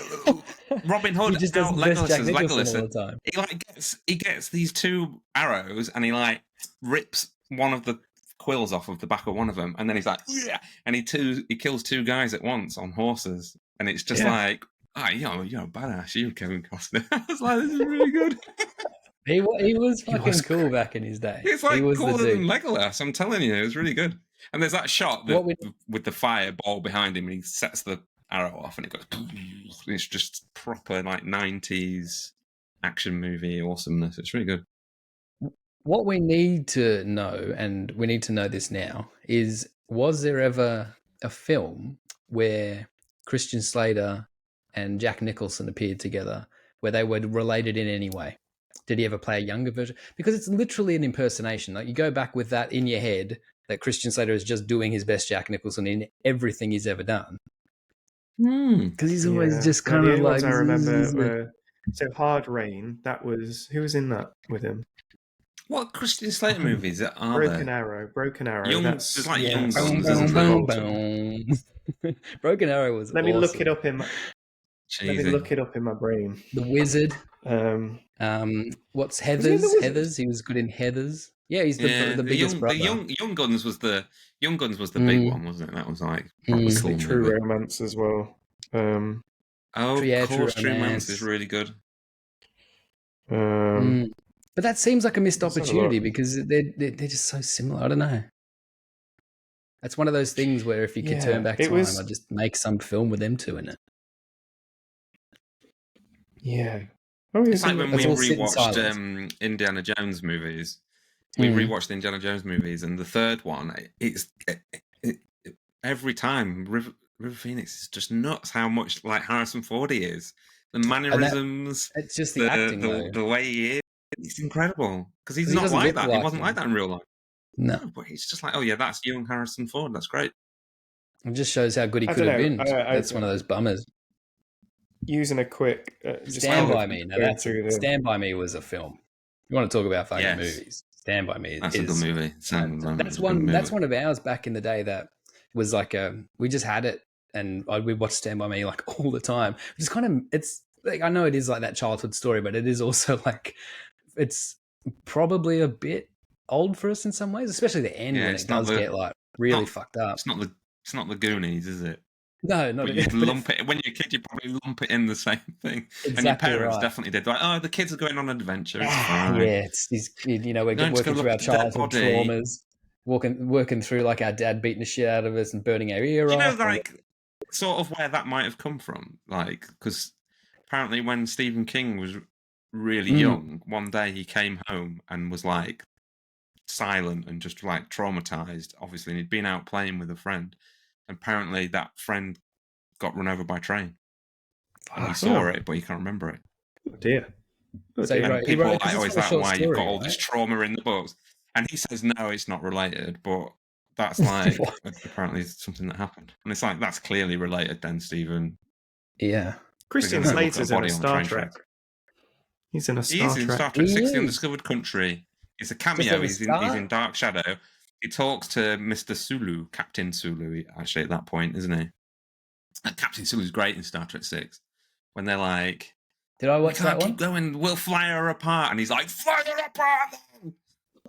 Speaker 3: Robin Hood
Speaker 1: just does
Speaker 3: Legolas
Speaker 1: Jack
Speaker 3: as
Speaker 1: Nicholson
Speaker 3: Legolas.
Speaker 1: all the time.
Speaker 3: He gets these 2 arrows, and he like rips one of the quills off of the back of one of them, and then he's like, yeah, and he kills 2 guys at once on horses, and it's just like, you're a badass, you, Kevin Costner. I was like, this is really good.
Speaker 1: He was fucking cool back in his day.
Speaker 3: It's like cooler than Legolas. I'm telling you, it was really good. And there's that shot with the fireball behind him, and he sets the arrow off, and it goes. It's just proper like 90s action movie awesomeness. It's really good.
Speaker 1: What we need to know, and we need to know this now, is was there ever a film where Christian Slater and Jack Nicholson appeared together where they were related in any way? Did he ever play a younger version? Because it's literally an impersonation. Like you go back with that in your head that Christian Slater is just doing his best Jack Nicholson in everything he's ever done. Because he's always just kind of like.
Speaker 2: I remember. So Hard Rain. That was who was in that with him.
Speaker 3: What Christian Slater movies are
Speaker 2: Broken
Speaker 3: there?
Speaker 2: Arrow.
Speaker 3: There's like Young
Speaker 1: Guns,
Speaker 3: isn't there?
Speaker 1: Broken Arrow was.
Speaker 2: Let me look it up in my.
Speaker 3: Cheesy.
Speaker 2: Let me look it up in my brain.
Speaker 1: The Wizard. What's Heathers? Heathers. He was good in Heathers. Yeah, he's the biggest brother.
Speaker 3: Young Guns was the big one, wasn't it? That was like cool.
Speaker 2: True Romance as well.
Speaker 3: Of course, True Romance is really good.
Speaker 1: But that seems like a missed
Speaker 2: Let's have a
Speaker 1: opportunity
Speaker 2: look.
Speaker 1: because they're just so similar. I don't know. That's one of those things where if you could turn back time, I'd just make some film with them two in it.
Speaker 2: Yeah.
Speaker 3: It's like when we rewatched Indiana Jones movies. We rewatched the Indiana Jones movies, and the third one, every time River Phoenix is just nuts how much like Harrison Ford he is. The mannerisms,
Speaker 1: it's just the acting,
Speaker 3: the way he is. It's incredible because he's not like that. He wasn't like that in real life.
Speaker 1: No,
Speaker 3: but he's just like, oh yeah, that's young Harrison Ford. That's great.
Speaker 1: It just shows how good he could have been. That's one of those bummers.
Speaker 2: Using a quick
Speaker 1: Stand By Me. Now Stand By Me was a film. You want to talk about fucking movies? Stand By Me.
Speaker 3: That's a good movie.
Speaker 1: That's one of ours back in the day that was like we just had it and we watched Stand By Me like all the time. It's kind of, it's like, I know it is like that childhood story, but it is also like, it's probably a bit old for us in some ways, especially the end when it does get like really fucked up.
Speaker 3: It's not the Goonies, is it?
Speaker 1: No, not
Speaker 3: but you lump it when you're a kid. You probably lump it in the same thing, exactly, and your parents definitely did. Like, oh, the kids are going on an adventure. It's fine.
Speaker 1: Yeah, we're working through our childhood traumas, working through like our dad beating the shit out of us and burning our ear off.
Speaker 3: You know, like sort of where that might have come from, like because apparently when Stephen King was really young, one day he came home and was like silent and just like traumatized. Obviously, and he'd been out playing with a friend. Apparently, that friend got run over by a train. And he saw it, but he can't remember it.
Speaker 2: Oh dear.
Speaker 1: So he wrote,
Speaker 3: oh, is that why you've got all this trauma in the books? And he says, no, it's not related, but that's like apparently something that happened. And it's like, that's clearly related then, Stephen.
Speaker 1: Yeah.
Speaker 2: Christian Slater's in a Star Trek. He's in a Star Trek.
Speaker 3: He's in Star Trek 6: The Undiscovered Country. It's a cameo. He's in Dark Shadow. He talks to Mr. Sulu, Captain Sulu, actually, at that point, isn't he? And Captain Sulu's great in Star Trek 6. When they're like,
Speaker 1: did I watch that one?
Speaker 3: Keep going, we'll fly her apart. And he's like, fly her apart!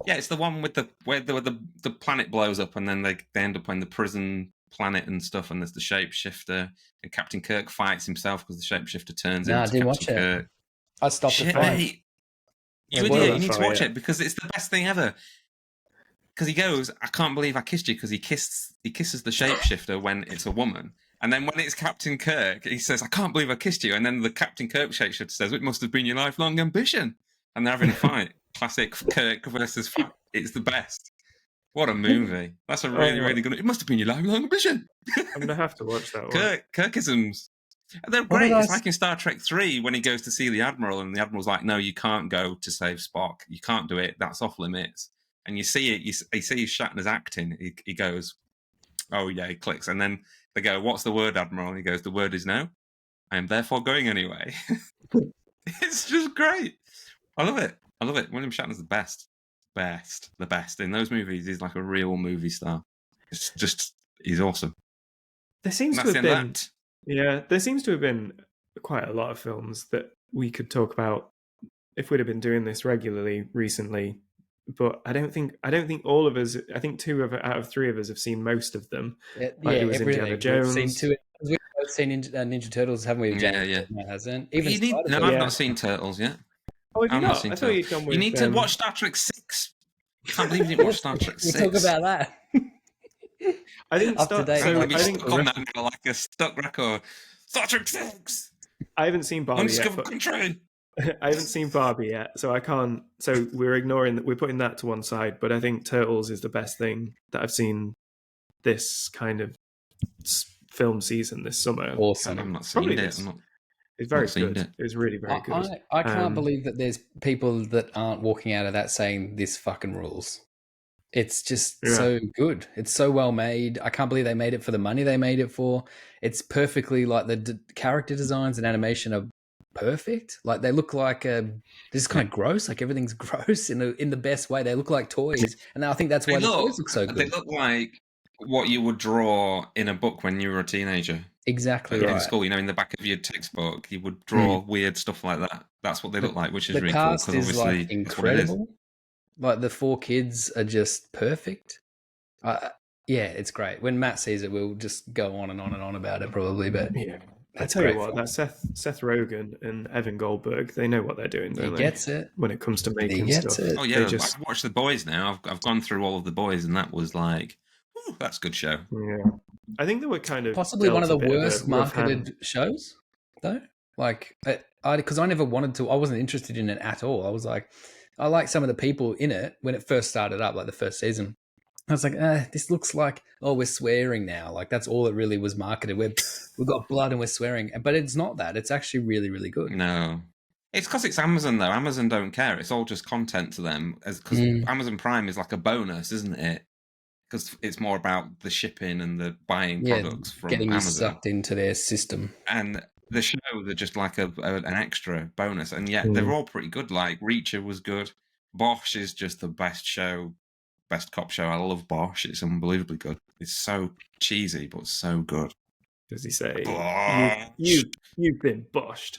Speaker 3: Yeah, it's the one with where the planet blows up and then they end up on the prison planet and stuff, and there's the shapeshifter, and Captain Kirk fights himself because the shapeshifter turns into Captain Kirk.
Speaker 1: I stopped the fight.
Speaker 3: You need to watch it because it's the best thing ever. Because he goes, I can't believe I kissed you, because he kisses the shapeshifter when it's a woman. And then when it's Captain Kirk, he says, I can't believe I kissed you. And then the Captain Kirk shapeshifter says, it must have been your lifelong ambition. And they're having a fight. Classic Kirk versus fight. It's the best. What a movie. That's a really, really good... It must have been your lifelong ambition.
Speaker 2: I'm going to have to watch that one.
Speaker 3: Kirkisms. They're great. It's like in Star Trek 3 when he goes to see the Admiral, and the Admiral's like, no, you can't go to save Spock. You can't do it. That's off limits. And you see it, you see Shatner's acting. He goes, oh yeah, he clicks. And then they go, what's the word, Admiral? And he goes, the word is no. I am therefore going anyway. It's just great. I love it. William Shatner's the best. The best. In those movies, he's like a real movie star. It's just, he's awesome.
Speaker 2: There seems to have been quite a lot of films that we could talk about if we'd have been doing this regularly recently. But I don't think all of us. I think out of three of us have seen most of them.
Speaker 1: It was Indiana Jones. We've both seen Ninja Turtles, haven't we?
Speaker 3: Yeah.
Speaker 1: Matt hasn't.
Speaker 3: I've not seen Turtles yet.
Speaker 2: Oh, have you not? I thought you'd gone with.
Speaker 3: You need to watch Star Trek 6. I can't believe you didn't watch Star Trek 6.
Speaker 1: We'll talk about that.
Speaker 2: I didn't start. So
Speaker 3: I think on that like a stuck record. Star Trek 6.
Speaker 2: I haven't seen Barbie yet. I haven't seen Barbie yet, so I can't. So we're ignoring that. We're putting that to one side. But I think Turtles is the best thing that I've seen this kind of film season this summer.
Speaker 3: Awesome. I'm not seeing it.
Speaker 2: It's very good. It's really very good.
Speaker 1: I can't believe that there's people that aren't walking out of that saying this fucking rules. It's just so good. It's so well made. I can't believe they made it for the money they made it for. It's perfectly like the character designs and animation are perfect. Like they look like this is kind of gross. Like everything's gross in the best way. They look like toys, and I think that's why the toys look so good.
Speaker 3: They look like what you would draw in a book when you were a teenager.
Speaker 1: Exactly
Speaker 3: in school. In the back of your textbook, you would draw weird stuff like that. That's what they look like, which is really cool.
Speaker 1: The cast is like incredible. Like the four kids are just perfect. Yeah, it's great. When Matt sees it, we'll just go on and on and on about it probably. But
Speaker 2: I tell you what, that Seth Rogen and Evan Goldberg, they know what they're doing, don't they?
Speaker 1: He gets it.
Speaker 2: When it comes to making stuff.
Speaker 3: Oh, yeah, I've watched The Boys now. I've gone through all of The Boys, and that was like, ooh, that's a good show.
Speaker 2: Yeah. I think they were kind of...
Speaker 1: Possibly one of the worst marketed shows, though. Like, because I never wanted to... I wasn't interested in it at all. I was like... I like some of the people in it when it first started up, like the first season. I was like, this looks like, we're swearing now. Like, that's all it really was marketed. We've got blood and we're swearing. But it's not that. It's actually really, really good.
Speaker 3: No. It's because it's Amazon, though. Amazon don't care. It's all just content to them. Because Amazon Prime is like a bonus, isn't it? Because it's more about the shipping and the buying products from
Speaker 1: getting
Speaker 3: Amazon.
Speaker 1: You sucked into their system.
Speaker 3: And the shows are just like an extra bonus. And yet they're all pretty good. Like, Reacher was good. Bosch is just the best show. Best cop show. I love Bosch. It's unbelievably good. It's so cheesy, but so good.
Speaker 2: Does he say, you've been boshed?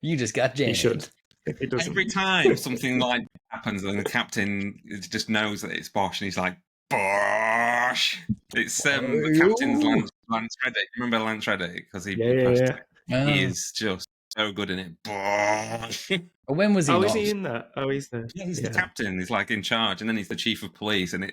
Speaker 1: You just got jammed.
Speaker 2: He should.
Speaker 3: Every time something like happens and the captain just knows that it's Bosch and he's like, Bosch! It's the captain's Lance Reddick. Remember Lance Reddick? Because he he is just so good in it. Bosch!
Speaker 1: When was he?
Speaker 2: Is he in that? He's there.
Speaker 3: Yeah, he's the captain. He's like in charge, and then he's the chief of police, and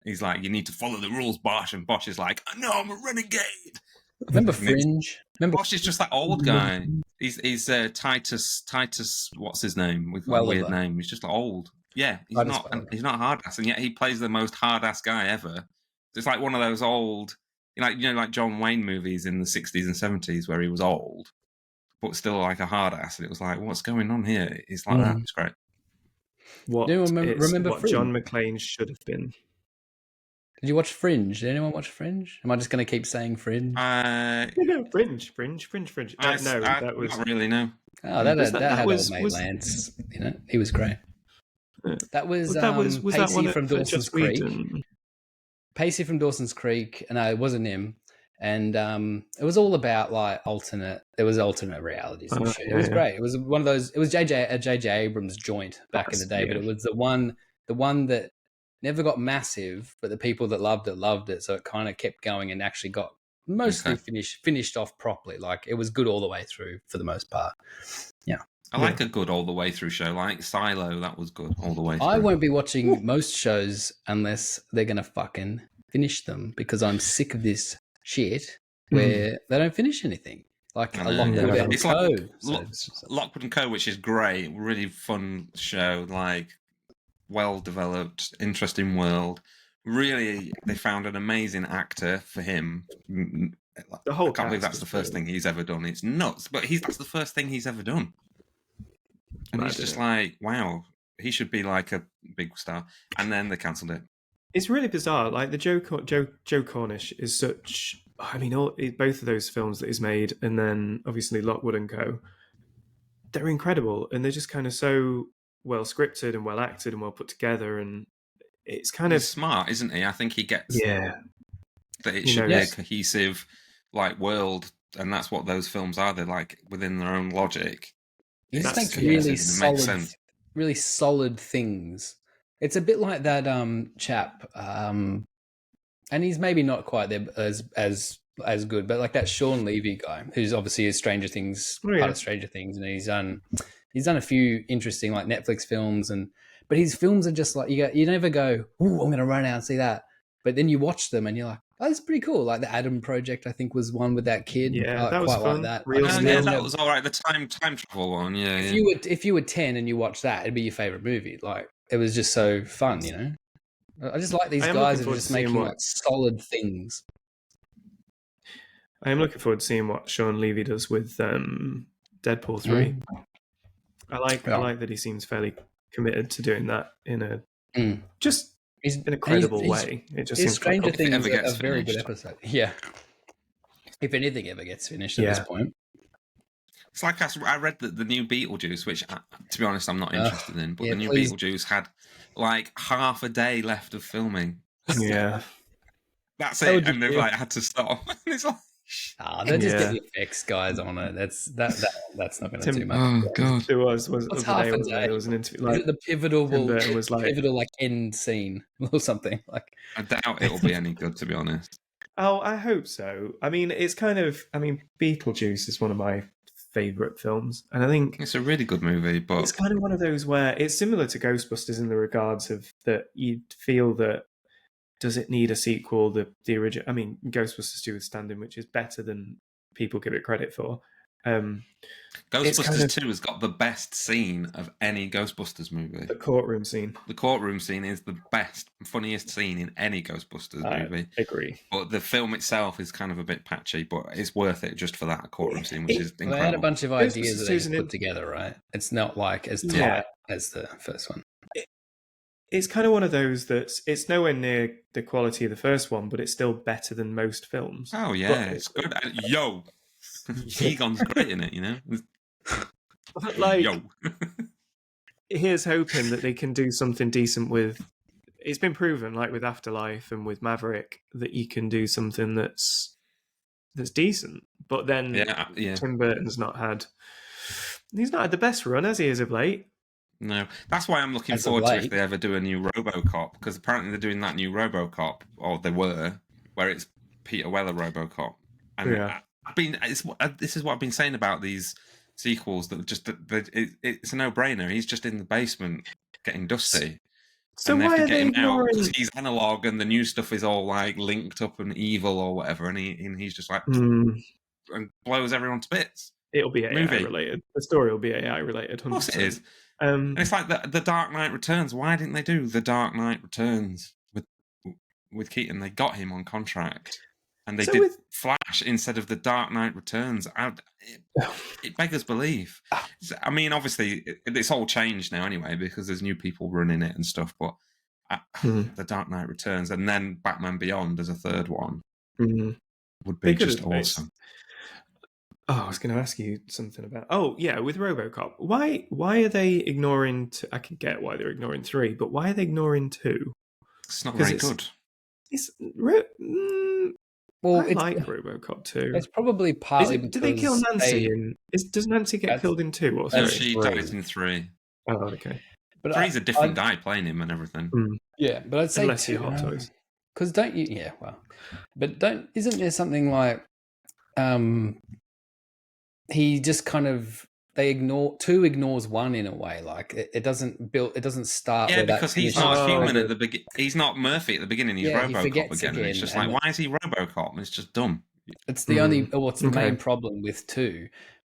Speaker 3: he's like, "You need to follow the rules, Bosch." And Bosch is like, "No, I'm a renegade."
Speaker 1: Remember Fringe?
Speaker 3: Bosch is just that old guy. He's Titus. What's his name? With a weird name. He's just old. Yeah, he's not hard ass, and yet he plays the most hard ass guy ever. It's like one of those old, like John Wayne movies in the 60s and 70s where he was old, but still like a hard ass, and it was like, what's going on here? It's like that. It's great.
Speaker 2: Remember what John McClane should have been.
Speaker 1: Did you watch Fringe? Did anyone watch Fringe? Am I just going to keep saying Fringe?
Speaker 2: Fringe. That was
Speaker 3: not really no.
Speaker 1: Oh, that had old mate Lance. He was great. Yeah. That was Pacey from Dawson's Creek. Pacey from Dawson's Creek, and it wasn't him. And it was all about like alternate realities and shit. It was great. It was one of those. It was J.J. Abrams' joint back in the day, but it was the one that never got massive, but the people that loved it. So it kind of kept going and actually got mostly finished off properly. Like it was good all the way through for the most part. Yeah.
Speaker 3: I like a good all the way through show. Like Silo, that was good all the way through.
Speaker 1: I won't be watching most shows unless they're going to fucking finish them because I'm sick of this shit where they don't finish anything. Like Lockwood & Co.
Speaker 3: Lockwood & Co., which is great. Really fun show. Like well-developed, interesting world. Really, they found an amazing actor for him.
Speaker 2: The whole
Speaker 3: I can't believe that's the first thing he's ever done. It's nuts, but that's the first thing he's ever done. And he's just like, wow, he should be like a big star. And then they cancelled it.
Speaker 2: It's really bizarre. Like the Joe Cornish is such. I mean, both of those films that he's made, and then obviously Lockwood & Co. They're incredible, and they're just kind of so well scripted and well acted and well put together, and it's kind of
Speaker 3: smart, isn't he? I think he gets that it should be a cohesive like world, and that's what those films are. They're like within their own logic.
Speaker 1: He just makes really solid things. It's a bit like that chap, and he's maybe not quite there as good, but like that Sean Levy guy, who's obviously is Stranger Things, part of Stranger Things, and he's done a few interesting like Netflix films, but his films are just like you never go, "Ooh, I'm going to run out and see that," but then you watch them and you're like, "Oh, that's pretty cool." Like the Adam Project, I think, was one with that kid.
Speaker 2: Yeah, that was fun.
Speaker 3: That was all right. The time travel one, yeah.
Speaker 1: If you were 10 and you watched that, it'd be your favorite movie. Like it was just so fun, I just like these guys that are just making like solid things.
Speaker 2: I am looking forward to seeing what Sean Levy does with Deadpool 3. I like that he seems fairly committed to doing that in a in a credible way. It just seems
Speaker 1: Stranger Things a very good episode. Yeah, if anything ever gets finished at this point.
Speaker 3: It's like I read the new Beetlejuice, which to be honest I'm not interested in, but the new Beetlejuice had like half a day left of filming.
Speaker 2: Yeah,
Speaker 3: that's it, and they've like had to stop. It's like.
Speaker 1: They'll just get the effects guys on it. That's not going to do much.
Speaker 3: Oh god,
Speaker 2: it was
Speaker 1: half a day.
Speaker 2: There was an interview. Like,
Speaker 1: the pivotal end scene or something. Like
Speaker 3: I doubt it'll be any good, to be honest.
Speaker 2: Oh, I hope so. I mean, it's kind of. I mean, Beetlejuice is one of my favorite films, and I think
Speaker 3: It's a really good movie, but
Speaker 2: it's kind of one of those where it's similar to Ghostbusters in the regards of that you'd feel that does it need a sequel? The original. I mean, Ghostbusters 2 with stand-in, which is better than people give it credit for. It's kind
Speaker 3: Ghostbusters
Speaker 2: of
Speaker 3: 2 has got the best scene of any Ghostbusters movie.
Speaker 2: the courtroom scene.
Speaker 3: The courtroom scene is the best, funniest scene in any Ghostbusters movie.
Speaker 2: I agree.
Speaker 3: But the film itself is kind of a bit patchy, but it's worth it just for that courtroom scene, which is incredible.
Speaker 1: They had a bunch of ideas that they just
Speaker 2: Ghostbusters
Speaker 1: put together, right? It's not like as tight as the first one.
Speaker 2: It's kind of one of those that's it's nowhere near the quality of the first one, but it's still better than most films.
Speaker 3: Oh yeah, it's good. Yo, Egon's great in it, you know.
Speaker 2: Like,
Speaker 3: Yo,
Speaker 2: here's hoping that they can do something decent with. It's been proven, like with Afterlife and with Maverick, that you can do something that's decent. But then Tim Burton's not had. He's not had the best run, has he, as of late?
Speaker 3: No, that's why I'm looking forward to if they ever do a new RoboCop, because apparently they're doing that new RoboCop, or they were, where it's Peter Weller RoboCop. And this is what I've been saying about these sequels, that it's a no-brainer. He's just in the basement getting dusty.
Speaker 2: So
Speaker 3: and they
Speaker 2: why
Speaker 3: have to
Speaker 2: are
Speaker 3: get
Speaker 2: they
Speaker 3: him
Speaker 2: ignoring...
Speaker 3: out because he's analog and the new stuff is all like linked up and evil or whatever, and he's just like and blows everyone to bits.
Speaker 2: It'll be AI related. The story will be AI related. 100%.
Speaker 3: Of course it is. And it's like the Dark Knight Returns. Why didn't they do the Dark Knight Returns with Keaton? They got him on contract, and they did Flash instead of the Dark Knight Returns. It beggars belief. I mean, obviously, it's all changed now anyway because there's new people running it and stuff. But the Dark Knight Returns and then Batman Beyond as a third one would be just awesome.
Speaker 2: Oh, I was going to ask you something about. Oh, yeah, with RoboCop. Why are they ignoring? I can get why they're ignoring 3, but why are they ignoring 2?
Speaker 3: It's not very good.
Speaker 2: Well, I like RoboCop 2.
Speaker 1: It's probably partly.
Speaker 2: Do they kill Nancy? Does Nancy get killed in 2 or 3?
Speaker 3: No, she dies in 3.
Speaker 2: Oh, okay.
Speaker 3: But 3's a different guy playing him and everything.
Speaker 1: Yeah, but I'd say
Speaker 2: unless you're Hot Toys.
Speaker 1: Because don't you? Yeah, well, but isn't there something like? He just kind of 2 ignores 1 in a way. Like it doesn't start.
Speaker 3: Yeah, because he's not human at the beginning. He's not Murphy at the beginning. He's RoboCop again. It's just like, why is he RoboCop? It's just dumb.
Speaker 1: It's the only. What's the main problem with 2?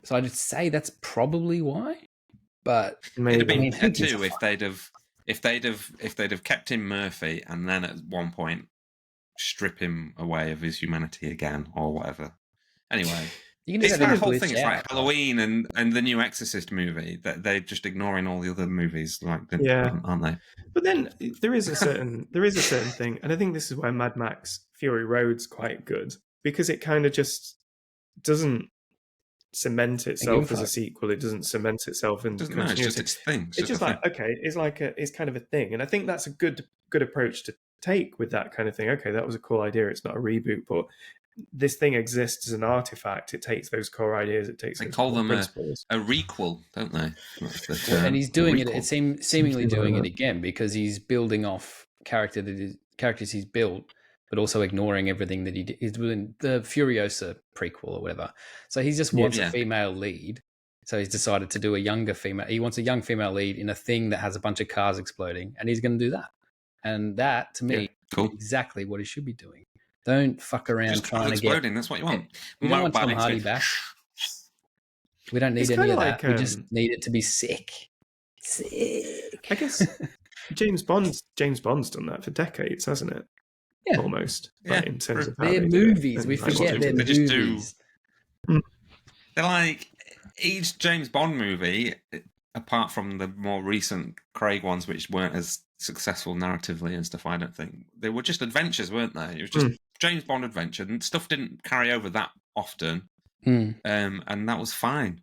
Speaker 1: So I'd say that's probably why. But
Speaker 3: it'd have been better too if they'd have kept him Murphy and then at one point strip him away of his humanity again or whatever. Anyway. It's that whole thing. It's like Halloween and the new Exorcist movie that they're just ignoring all the other movies, aren't they?
Speaker 2: But then there is a certain thing, and I think this is where Mad Max Fury Road's quite good because it kind of just doesn't cement itself as a sequel. It doesn't cement itself in continuity.
Speaker 3: It's just its thing.
Speaker 2: It's just like okay, it's kind of a thing, and I think that's a good approach to take with that kind of thing. Okay, that was a cool idea. It's not a reboot, but this thing exists as an artifact. It takes those core ideas. It takes.
Speaker 3: They call them a requel, don't they?
Speaker 1: And he's doing it. It seemingly doing it again because he's building off characters he's built, but also ignoring everything that he's doing. The Furiosa prequel or whatever. So he just wants a female lead. So he's decided to do a younger female. He wants a young female lead in a thing that has a bunch of cars exploding, and he's going to do that. And that, to me, is exactly what he should be doing. Don't fuck around
Speaker 3: just
Speaker 1: trying to
Speaker 3: exploding. That's what you want.
Speaker 1: We don't want Tom Hardy back. We don't need any of that. We just need it to be sick. Sick.
Speaker 2: I guess James Bond's done that for decades, hasn't it?
Speaker 1: Yeah.
Speaker 2: Almost. Yeah. Like, in terms of
Speaker 1: their movies. We forget their movies.
Speaker 3: They're like each James Bond movie, apart from the more recent Craig ones, which weren't as successful narratively and stuff, I don't think. They were just adventures, weren't they? It was just James Bond adventure, and stuff didn't carry over that often, and that was fine.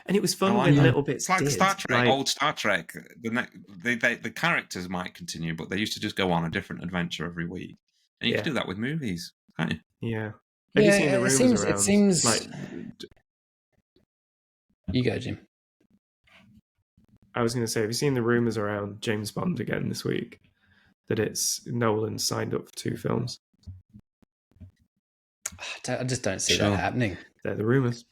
Speaker 2: And it was fun when little bits.
Speaker 3: It's like Star Trek, old Star Trek. The characters might continue, but they used to just go on a different adventure every week, and you can do that with movies, can't you?
Speaker 2: Yeah.
Speaker 1: Have you seen the rumors around? It seems like. You go, Jim.
Speaker 2: I was going to say, have you seen the rumors around James Bond again this week? That it's Nolan signed up for 2 films.
Speaker 1: I just don't see that happening.
Speaker 2: They're the rumors.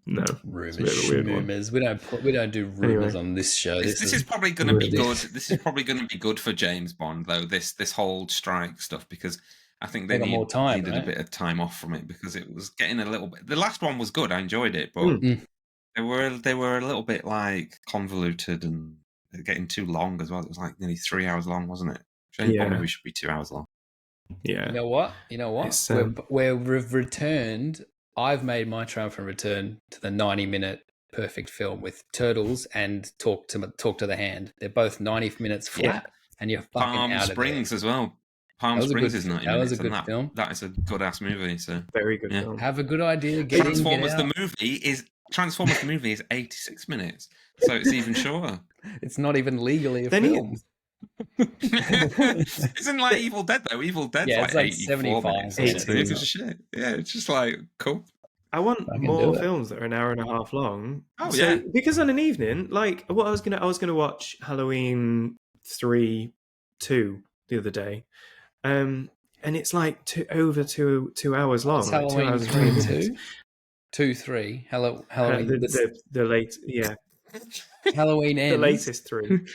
Speaker 2: No,
Speaker 1: rumors. We don't do rumors on this show.
Speaker 3: This is probably going to be good. This is probably going to be good for James Bond, though. This whole strike stuff, because I think they needed a bit of time off from it, because it was getting a little bit. The last one was good. I enjoyed it, but they were a little bit like convoluted and getting too long as well. It was like nearly 3 hours long, wasn't it? James Bond movie should be 2 hours long.
Speaker 2: Yeah.
Speaker 1: You know what? We've returned. I've made my triumphant return to the 90-minute perfect film with Turtles and Talk to the Hand. They're both 90 minutes flat, and you're fucking
Speaker 3: Palm
Speaker 1: out
Speaker 3: Springs
Speaker 1: of
Speaker 3: as well. Palm Springs is 90 minutes. That was a good
Speaker 1: film.
Speaker 3: That is a good ass movie. So
Speaker 2: very good film.
Speaker 1: Have a good idea.
Speaker 3: Transformers the movie is 86 minutes, so it's even shorter.
Speaker 1: It's not even legally a film.
Speaker 3: Isn't like Evil Dead though? Evil Dead's like 84 minutes. Shit. Yeah, it's just like cool.
Speaker 2: I want more films that are an hour and a half long.
Speaker 3: Oh yeah,
Speaker 2: because on an evening, like what I was gonna watch Halloween 3-2 the other day, and it's like over 2 hours long. Like
Speaker 1: Halloween
Speaker 2: 2 hours and 20 minutes.
Speaker 1: 2-3. Halloween.
Speaker 2: The late
Speaker 1: Halloween ends.
Speaker 2: The latest 3.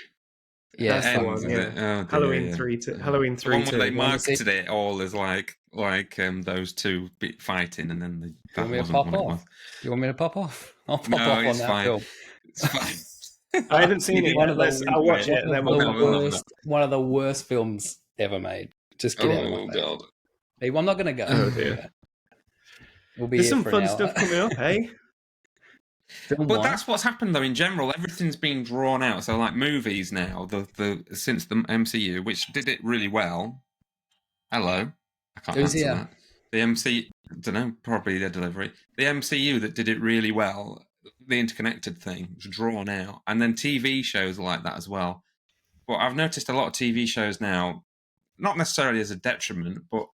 Speaker 1: Yeah,
Speaker 2: that's the one. Yeah, Halloween 3 to Halloween 3.
Speaker 3: The one where they marketed it all as like those two fighting, and then
Speaker 1: you want me to pop off? You want me to pop off? I'll pop off on that film.
Speaker 3: It's fine.
Speaker 2: I haven't seen it yet. I'll watch it. And then
Speaker 1: one of the worst films ever made. Just get out of my face.
Speaker 3: God.
Speaker 1: Hey, I'm not going to go.
Speaker 2: Oh dear.
Speaker 1: There's
Speaker 2: some fun stuff coming up, hey?
Speaker 3: But that's what's happened though in general. Everything's been drawn out. So like movies now, since the MCU, which did it really well. Hello, I can't answer that. The MCU, I don't know, probably their delivery. The MCU that did it really well, the interconnected thing, was drawn out, and then TV shows are like that as well. But I've noticed a lot of TV shows now, not necessarily as a detriment, but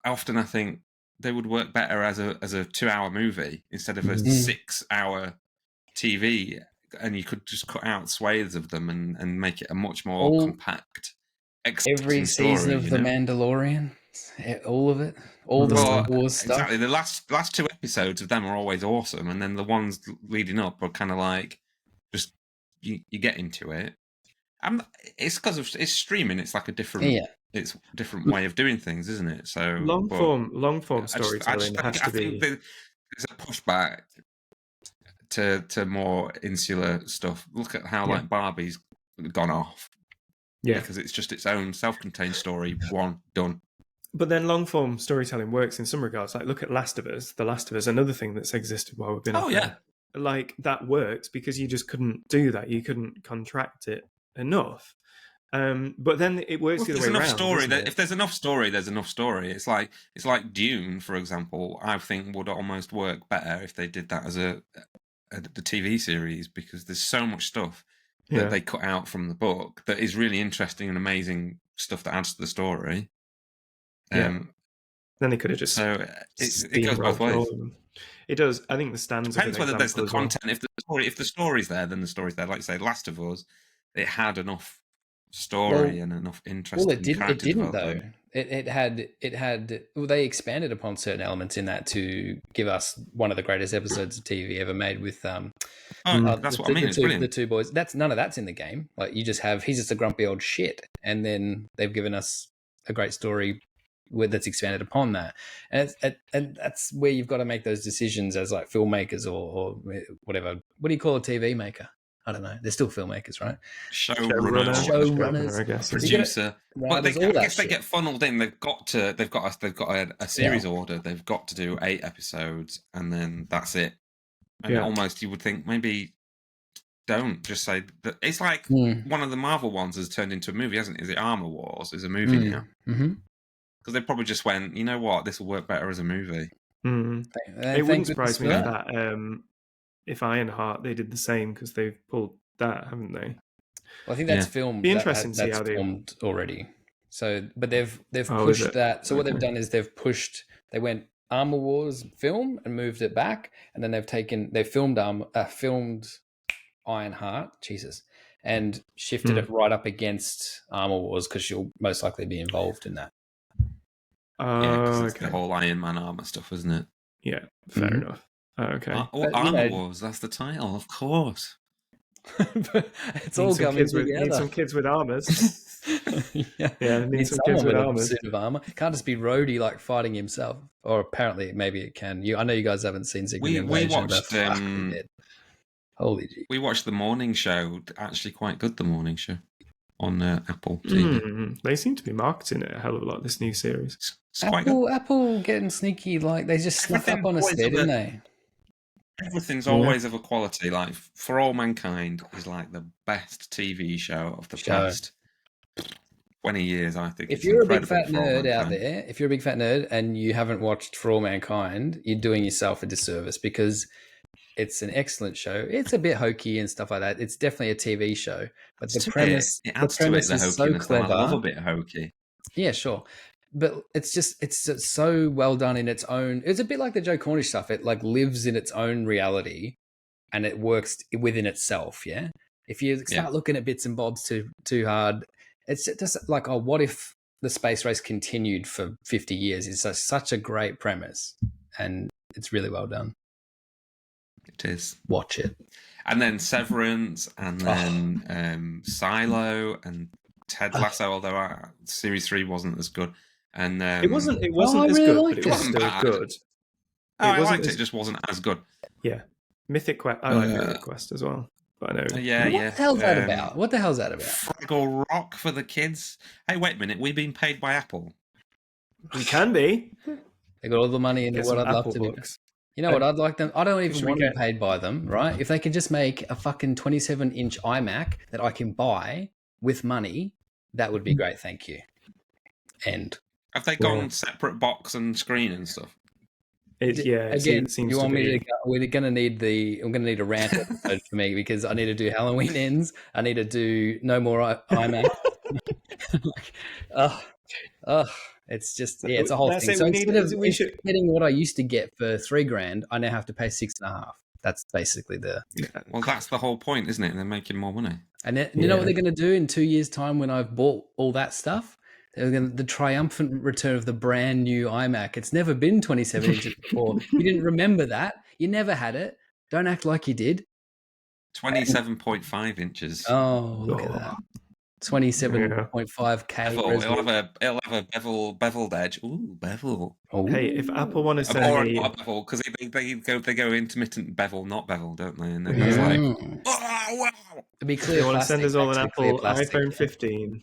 Speaker 3: often I think they would work better as a 2-hour movie instead of a 6-hour TV, and you could just cut out swathes of them and make it a much more compact.
Speaker 1: Every season of The Mandalorian, all of it, all the Star Wars stuff.
Speaker 3: Exactly. The last 2 episodes of them are always awesome, and then the ones leading up are kind of like just you get into it. It's because it's streaming. It's like a different. Yeah. It's a different way of doing things, isn't it? So
Speaker 2: long form storytelling has to be.
Speaker 3: I think there's a pushback to more insular stuff. Look at how like Barbie's gone off.
Speaker 2: Yeah,
Speaker 3: because it's just its own self-contained story. One done.
Speaker 2: But then long form storytelling works in some regards. Like look at Last of Us. The Last of Us, another thing that's existed while we've been.
Speaker 3: Oh yeah.
Speaker 2: There. Like that worked because you just couldn't do that. You couldn't contract it enough. But then it works the other way around.
Speaker 3: If there's enough story, there's enough story. It's like Dune, for example. I think would almost work better if they did that as the TV series, because there's so much stuff that they cut out from the book that is really interesting and amazing stuff that adds to the story.
Speaker 2: Then they could have just
Speaker 3: it goes both ways.
Speaker 2: It does. I think the stands
Speaker 3: depends whether there's the content. Well. If the story's there, then the story's there. Like say, Last of Us, it had enough story and enough interest.
Speaker 1: Well, it didn't though. It had. Well, they expanded upon certain elements in that to give us one of the greatest episodes of TV ever made with.
Speaker 3: That's what I mean. It's brilliant.
Speaker 1: The 2 boys. None of that's in the game. Like you just have. He's just a grumpy old shit, and then they've given us a great story that's expanded upon that, and that's where you've got to make those decisions as like filmmakers or whatever. What do you call a TV maker? I don't know. They're still filmmakers, right?
Speaker 3: Showrunner,
Speaker 2: I guess.
Speaker 3: Producer. But I guess they get funneled in. They've got a series order. They've got to do 8 episodes, and then that's it. And almost you would think maybe don't just say that. It's like one of the Marvel ones has turned into a movie, hasn't it? Is it Armor Wars? Is a movie now? Because they probably just went, you know what, this will work better as a movie.
Speaker 2: It wouldn't surprise me if Ironheart they did the same, because they've pulled that, haven't they?
Speaker 1: Well, I think that's filmed.
Speaker 2: Be interesting to see how they
Speaker 1: filmed already. So, but they've pushed that. So what they've done is they went Armor Wars film and moved it back, and then they filmed Ironheart, Jesus, and shifted it right up against Armor Wars because she'll most likely be involved in that.
Speaker 3: Yeah, because it's
Speaker 2: okay.
Speaker 3: the whole Iron Man armor stuff, isn't it?
Speaker 2: Yeah, fair enough. Okay.
Speaker 3: Armor Wars, that's the title, of course.
Speaker 1: It's all coming together.
Speaker 2: Need some kids with armors. Need some
Speaker 1: someone
Speaker 2: kids with
Speaker 1: a
Speaker 2: armors.
Speaker 1: suit of armor. Can't just be Rhodey like fighting himself. Or apparently, maybe it can. I know you guys haven't seen Secret Invasion.
Speaker 3: We watched.
Speaker 1: Holy gee.
Speaker 3: We watched the morning show. Actually, quite good. The morning show on Apple TV.
Speaker 2: They seem to be marketing it a hell of a lot. This new series.
Speaker 3: It's quite good.
Speaker 1: Apple getting sneaky. Like they just snuck up on us there, didn't they?
Speaker 3: Everything's always of a quality. Like For All Mankind is like the best TV show of the past 20 years, I think.
Speaker 1: If you're a big fat nerd out there, if you're a big fat nerd and you haven't watched For All Mankind, you're doing yourself a disservice because it's an excellent show. It's a bit hokey and stuff like that. It's definitely a TV show, but the premise is so clever.
Speaker 3: I love a bit hokey.
Speaker 1: Yeah, sure. But it's so well done in its own. It's a bit like the Joe Cornish stuff. It like lives in its own reality, and it works within itself. Yeah. If you start looking at bits and bobs too hard, it's just like, oh, what if the space race continued for 50 years? It's such a great premise, and it's really well done.
Speaker 3: It is.
Speaker 1: Watch it.
Speaker 3: And then Severance, and then Silo, and Ted Lasso. Although series 3 wasn't as good. And
Speaker 2: it wasn't as good, but it was still good.
Speaker 3: I liked it. It just wasn't as good.
Speaker 2: Yeah, Mythic Quest. I like Mythic Quest as well. But I know.
Speaker 1: What the hell's that about? What the hell's that about?
Speaker 3: Fraggle Rock for the kids. Hey, wait a minute. We've been paid by Apple.
Speaker 2: We can be.
Speaker 1: They got all the money into what I'd love to do. You know what I'd like them? I don't even want to be paid by them, right? If they could just make a fucking 27-inch iMac that I can buy with money, that would be great. Thank you. And
Speaker 3: have they gone separate box and screen and stuff?
Speaker 1: Again, you want me to? We're going to need I'm going to need a rant episode for me because I need to do Halloween Ends. I need to do no more iMac. It's just it's a whole thing. So instead of getting what I used to get for $3,000, I now have to pay $6,500. That's basically
Speaker 3: well, that's the whole point, isn't it? They're making more money.
Speaker 1: And then, you know what they're going to do in 2 years' time when I've bought all that stuff? The triumphant return of the brand new iMac. It's never been 27 inches before. You didn't remember that. You never had it. Don't act like you did.
Speaker 3: 27.5 inches.
Speaker 1: Oh, look at that. 27.5K.
Speaker 3: It'll have a beveled edge. Ooh, bevel.
Speaker 2: Oh. Hey, if Apple want to say
Speaker 3: not a bevel, because they go intermittent bevel, not bevel, don't they? And then it's like, oh wow.
Speaker 1: To be clear,
Speaker 2: they want to send us all an Apple iPhone 15.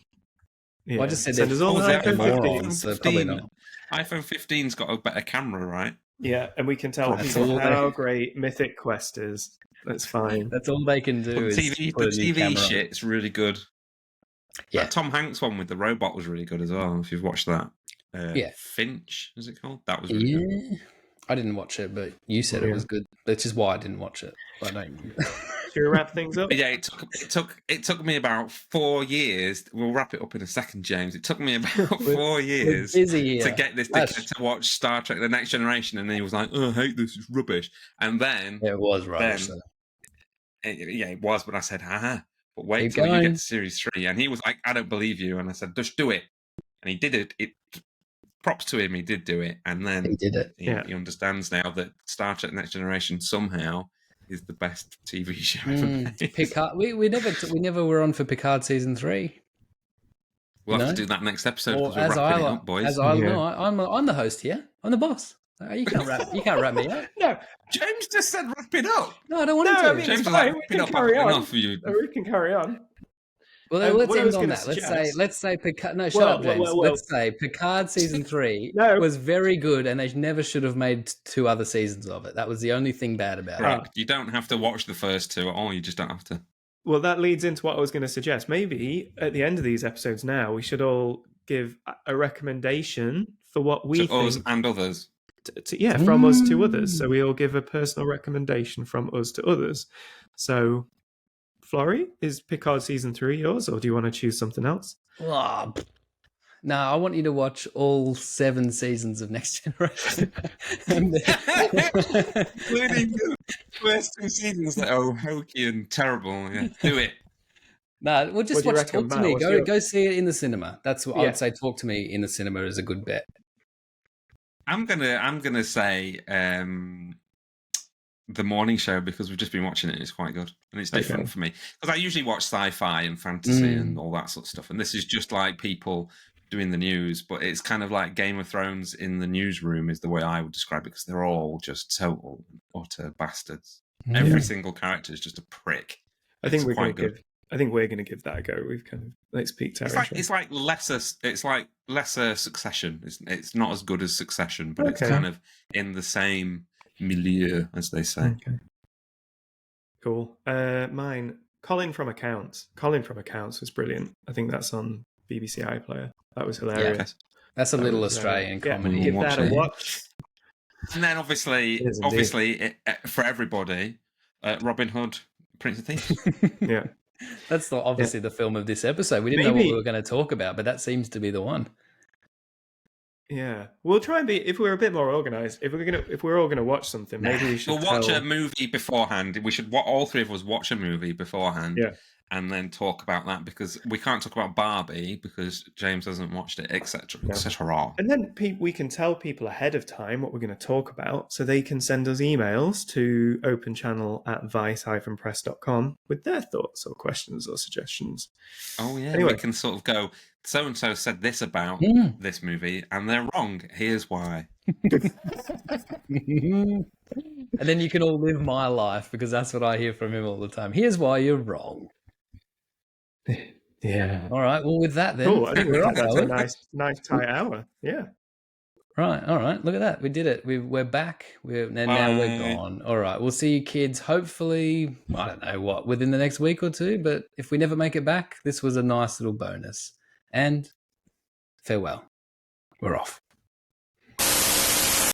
Speaker 2: Yeah.
Speaker 1: Well, I just said
Speaker 2: send us all an iPhone 15.
Speaker 1: So probably not.
Speaker 3: iPhone 15's got a better camera, right?
Speaker 2: Yeah, and we can tell people how great Mythic Quest is. That's fine.
Speaker 1: That's all they can do.
Speaker 3: The TV shit's really good.
Speaker 1: Yeah,
Speaker 3: that Tom Hanks one with the robot was really good as well. If you've watched that, Finch, is it called? That was really good.
Speaker 1: I didn't watch it, but you said it was good. That's just why I didn't watch it. I don't.
Speaker 2: Should we wrap things up?
Speaker 3: Yeah, it took me about 4 years. We'll wrap it up in a second, James. It took me about 4 years to get this to watch Star Trek: The Next Generation, and then he was like, "Oh, I hate this. It's rubbish." And then
Speaker 1: it was rubbish.
Speaker 3: It was. But I said, but wait till you get to series 3. And he was like, I don't believe you. And I said, just do it. And he did it. Props to him, he did do it. And then
Speaker 1: he did it.
Speaker 3: He understands now that Star Trek Next Generation somehow is the best TV show ever made.
Speaker 1: Picard, we never were on for Picard season 3.
Speaker 3: We'll have to do that next episode because we're wrapping it up, boys.
Speaker 1: I'm the host here. I'm the boss. You can't wrap me up.
Speaker 2: No,
Speaker 3: James just said wrap it up.
Speaker 1: No, I don't want to.
Speaker 2: I mean, James like, we can carry on. Enough for you. We can carry on.
Speaker 1: Well, let's end on that. Let's say Picard. No, shut up, James. Let's say Picard season 3 was very good, and they never should have made 2 other seasons of it. That was the only thing bad about it.
Speaker 3: You don't have to watch the first 2 at all. You just don't have to.
Speaker 2: Well, that leads into what I was going to suggest. Maybe at the end of these episodes now, we should all give a recommendation for what we think.
Speaker 3: Us and others.
Speaker 2: From us to others. So we all give a personal recommendation from us to others. So, Florey, is Picard season 3 yours, or do you want to choose something else?
Speaker 1: No, I want you to watch all 7 seasons of Next Generation.
Speaker 3: Including the first 2 seasons that are hokey and terrible. Yeah, do it.
Speaker 1: No, well, just watch Talk to Me. Go see it in the cinema. That's what I would say. Talk to Me in the cinema is a good bet.
Speaker 3: I'm gonna say the morning show, because we've just been watching it and it's quite good and it's different for me, because I usually watch sci-fi and fantasy and all that sort of stuff, and this is just like people doing the news, but it's kind of like Game of Thrones in the newsroom is the way I would describe it, because they're all just total utter bastards. Every single character is just a prick.
Speaker 2: I think we're going to give that a go. We've kind of let's peak our interest.
Speaker 3: It's like lesser Succession. It's not as good as Succession, but it's kind of in the same milieu, as they say.
Speaker 2: Okay. Cool. Mine, Colin from Accounts. Colin from Accounts was brilliant. I think that's on BBC iPlayer. That was hilarious.
Speaker 1: Yeah. That's a little Australian comedy.
Speaker 2: Give that a watch.
Speaker 3: And then obviously, for everybody, Robin Hood, Prince of Thieves.
Speaker 2: Yeah.
Speaker 1: That's obviously the film of this episode. We didn't know what we were going to talk about, but that seems to be the one.
Speaker 2: Yeah, we'll try and be, if we're a bit more organized, if we're all gonna watch something, maybe we should
Speaker 3: watch a movie beforehand. We should all three of us watch a movie beforehand, and then talk about that, because we can't talk about Barbie because James hasn't watched it, etc.
Speaker 2: And then we can tell people ahead of time what we're going to talk about, so they can send us emails to openchannel@vice-press.com with their thoughts or questions or suggestions.
Speaker 3: Oh yeah, anyway, we can sort of go, so and so said this about this movie and they're wrong, here's why.
Speaker 1: And then you can all live my life, because that's what I hear from him all the time. Here's why you're wrong.
Speaker 2: Yeah.
Speaker 1: All right. Well, with that then.
Speaker 2: Cool. I think that's a nice tight hour. Yeah.
Speaker 1: Right. All right. Look at that. We did it. We're back. Now we're gone. All right. We'll see you kids. Hopefully, I don't know what, within the next week or two. But if we never make it back, this was a nice little bonus. And farewell. We're off.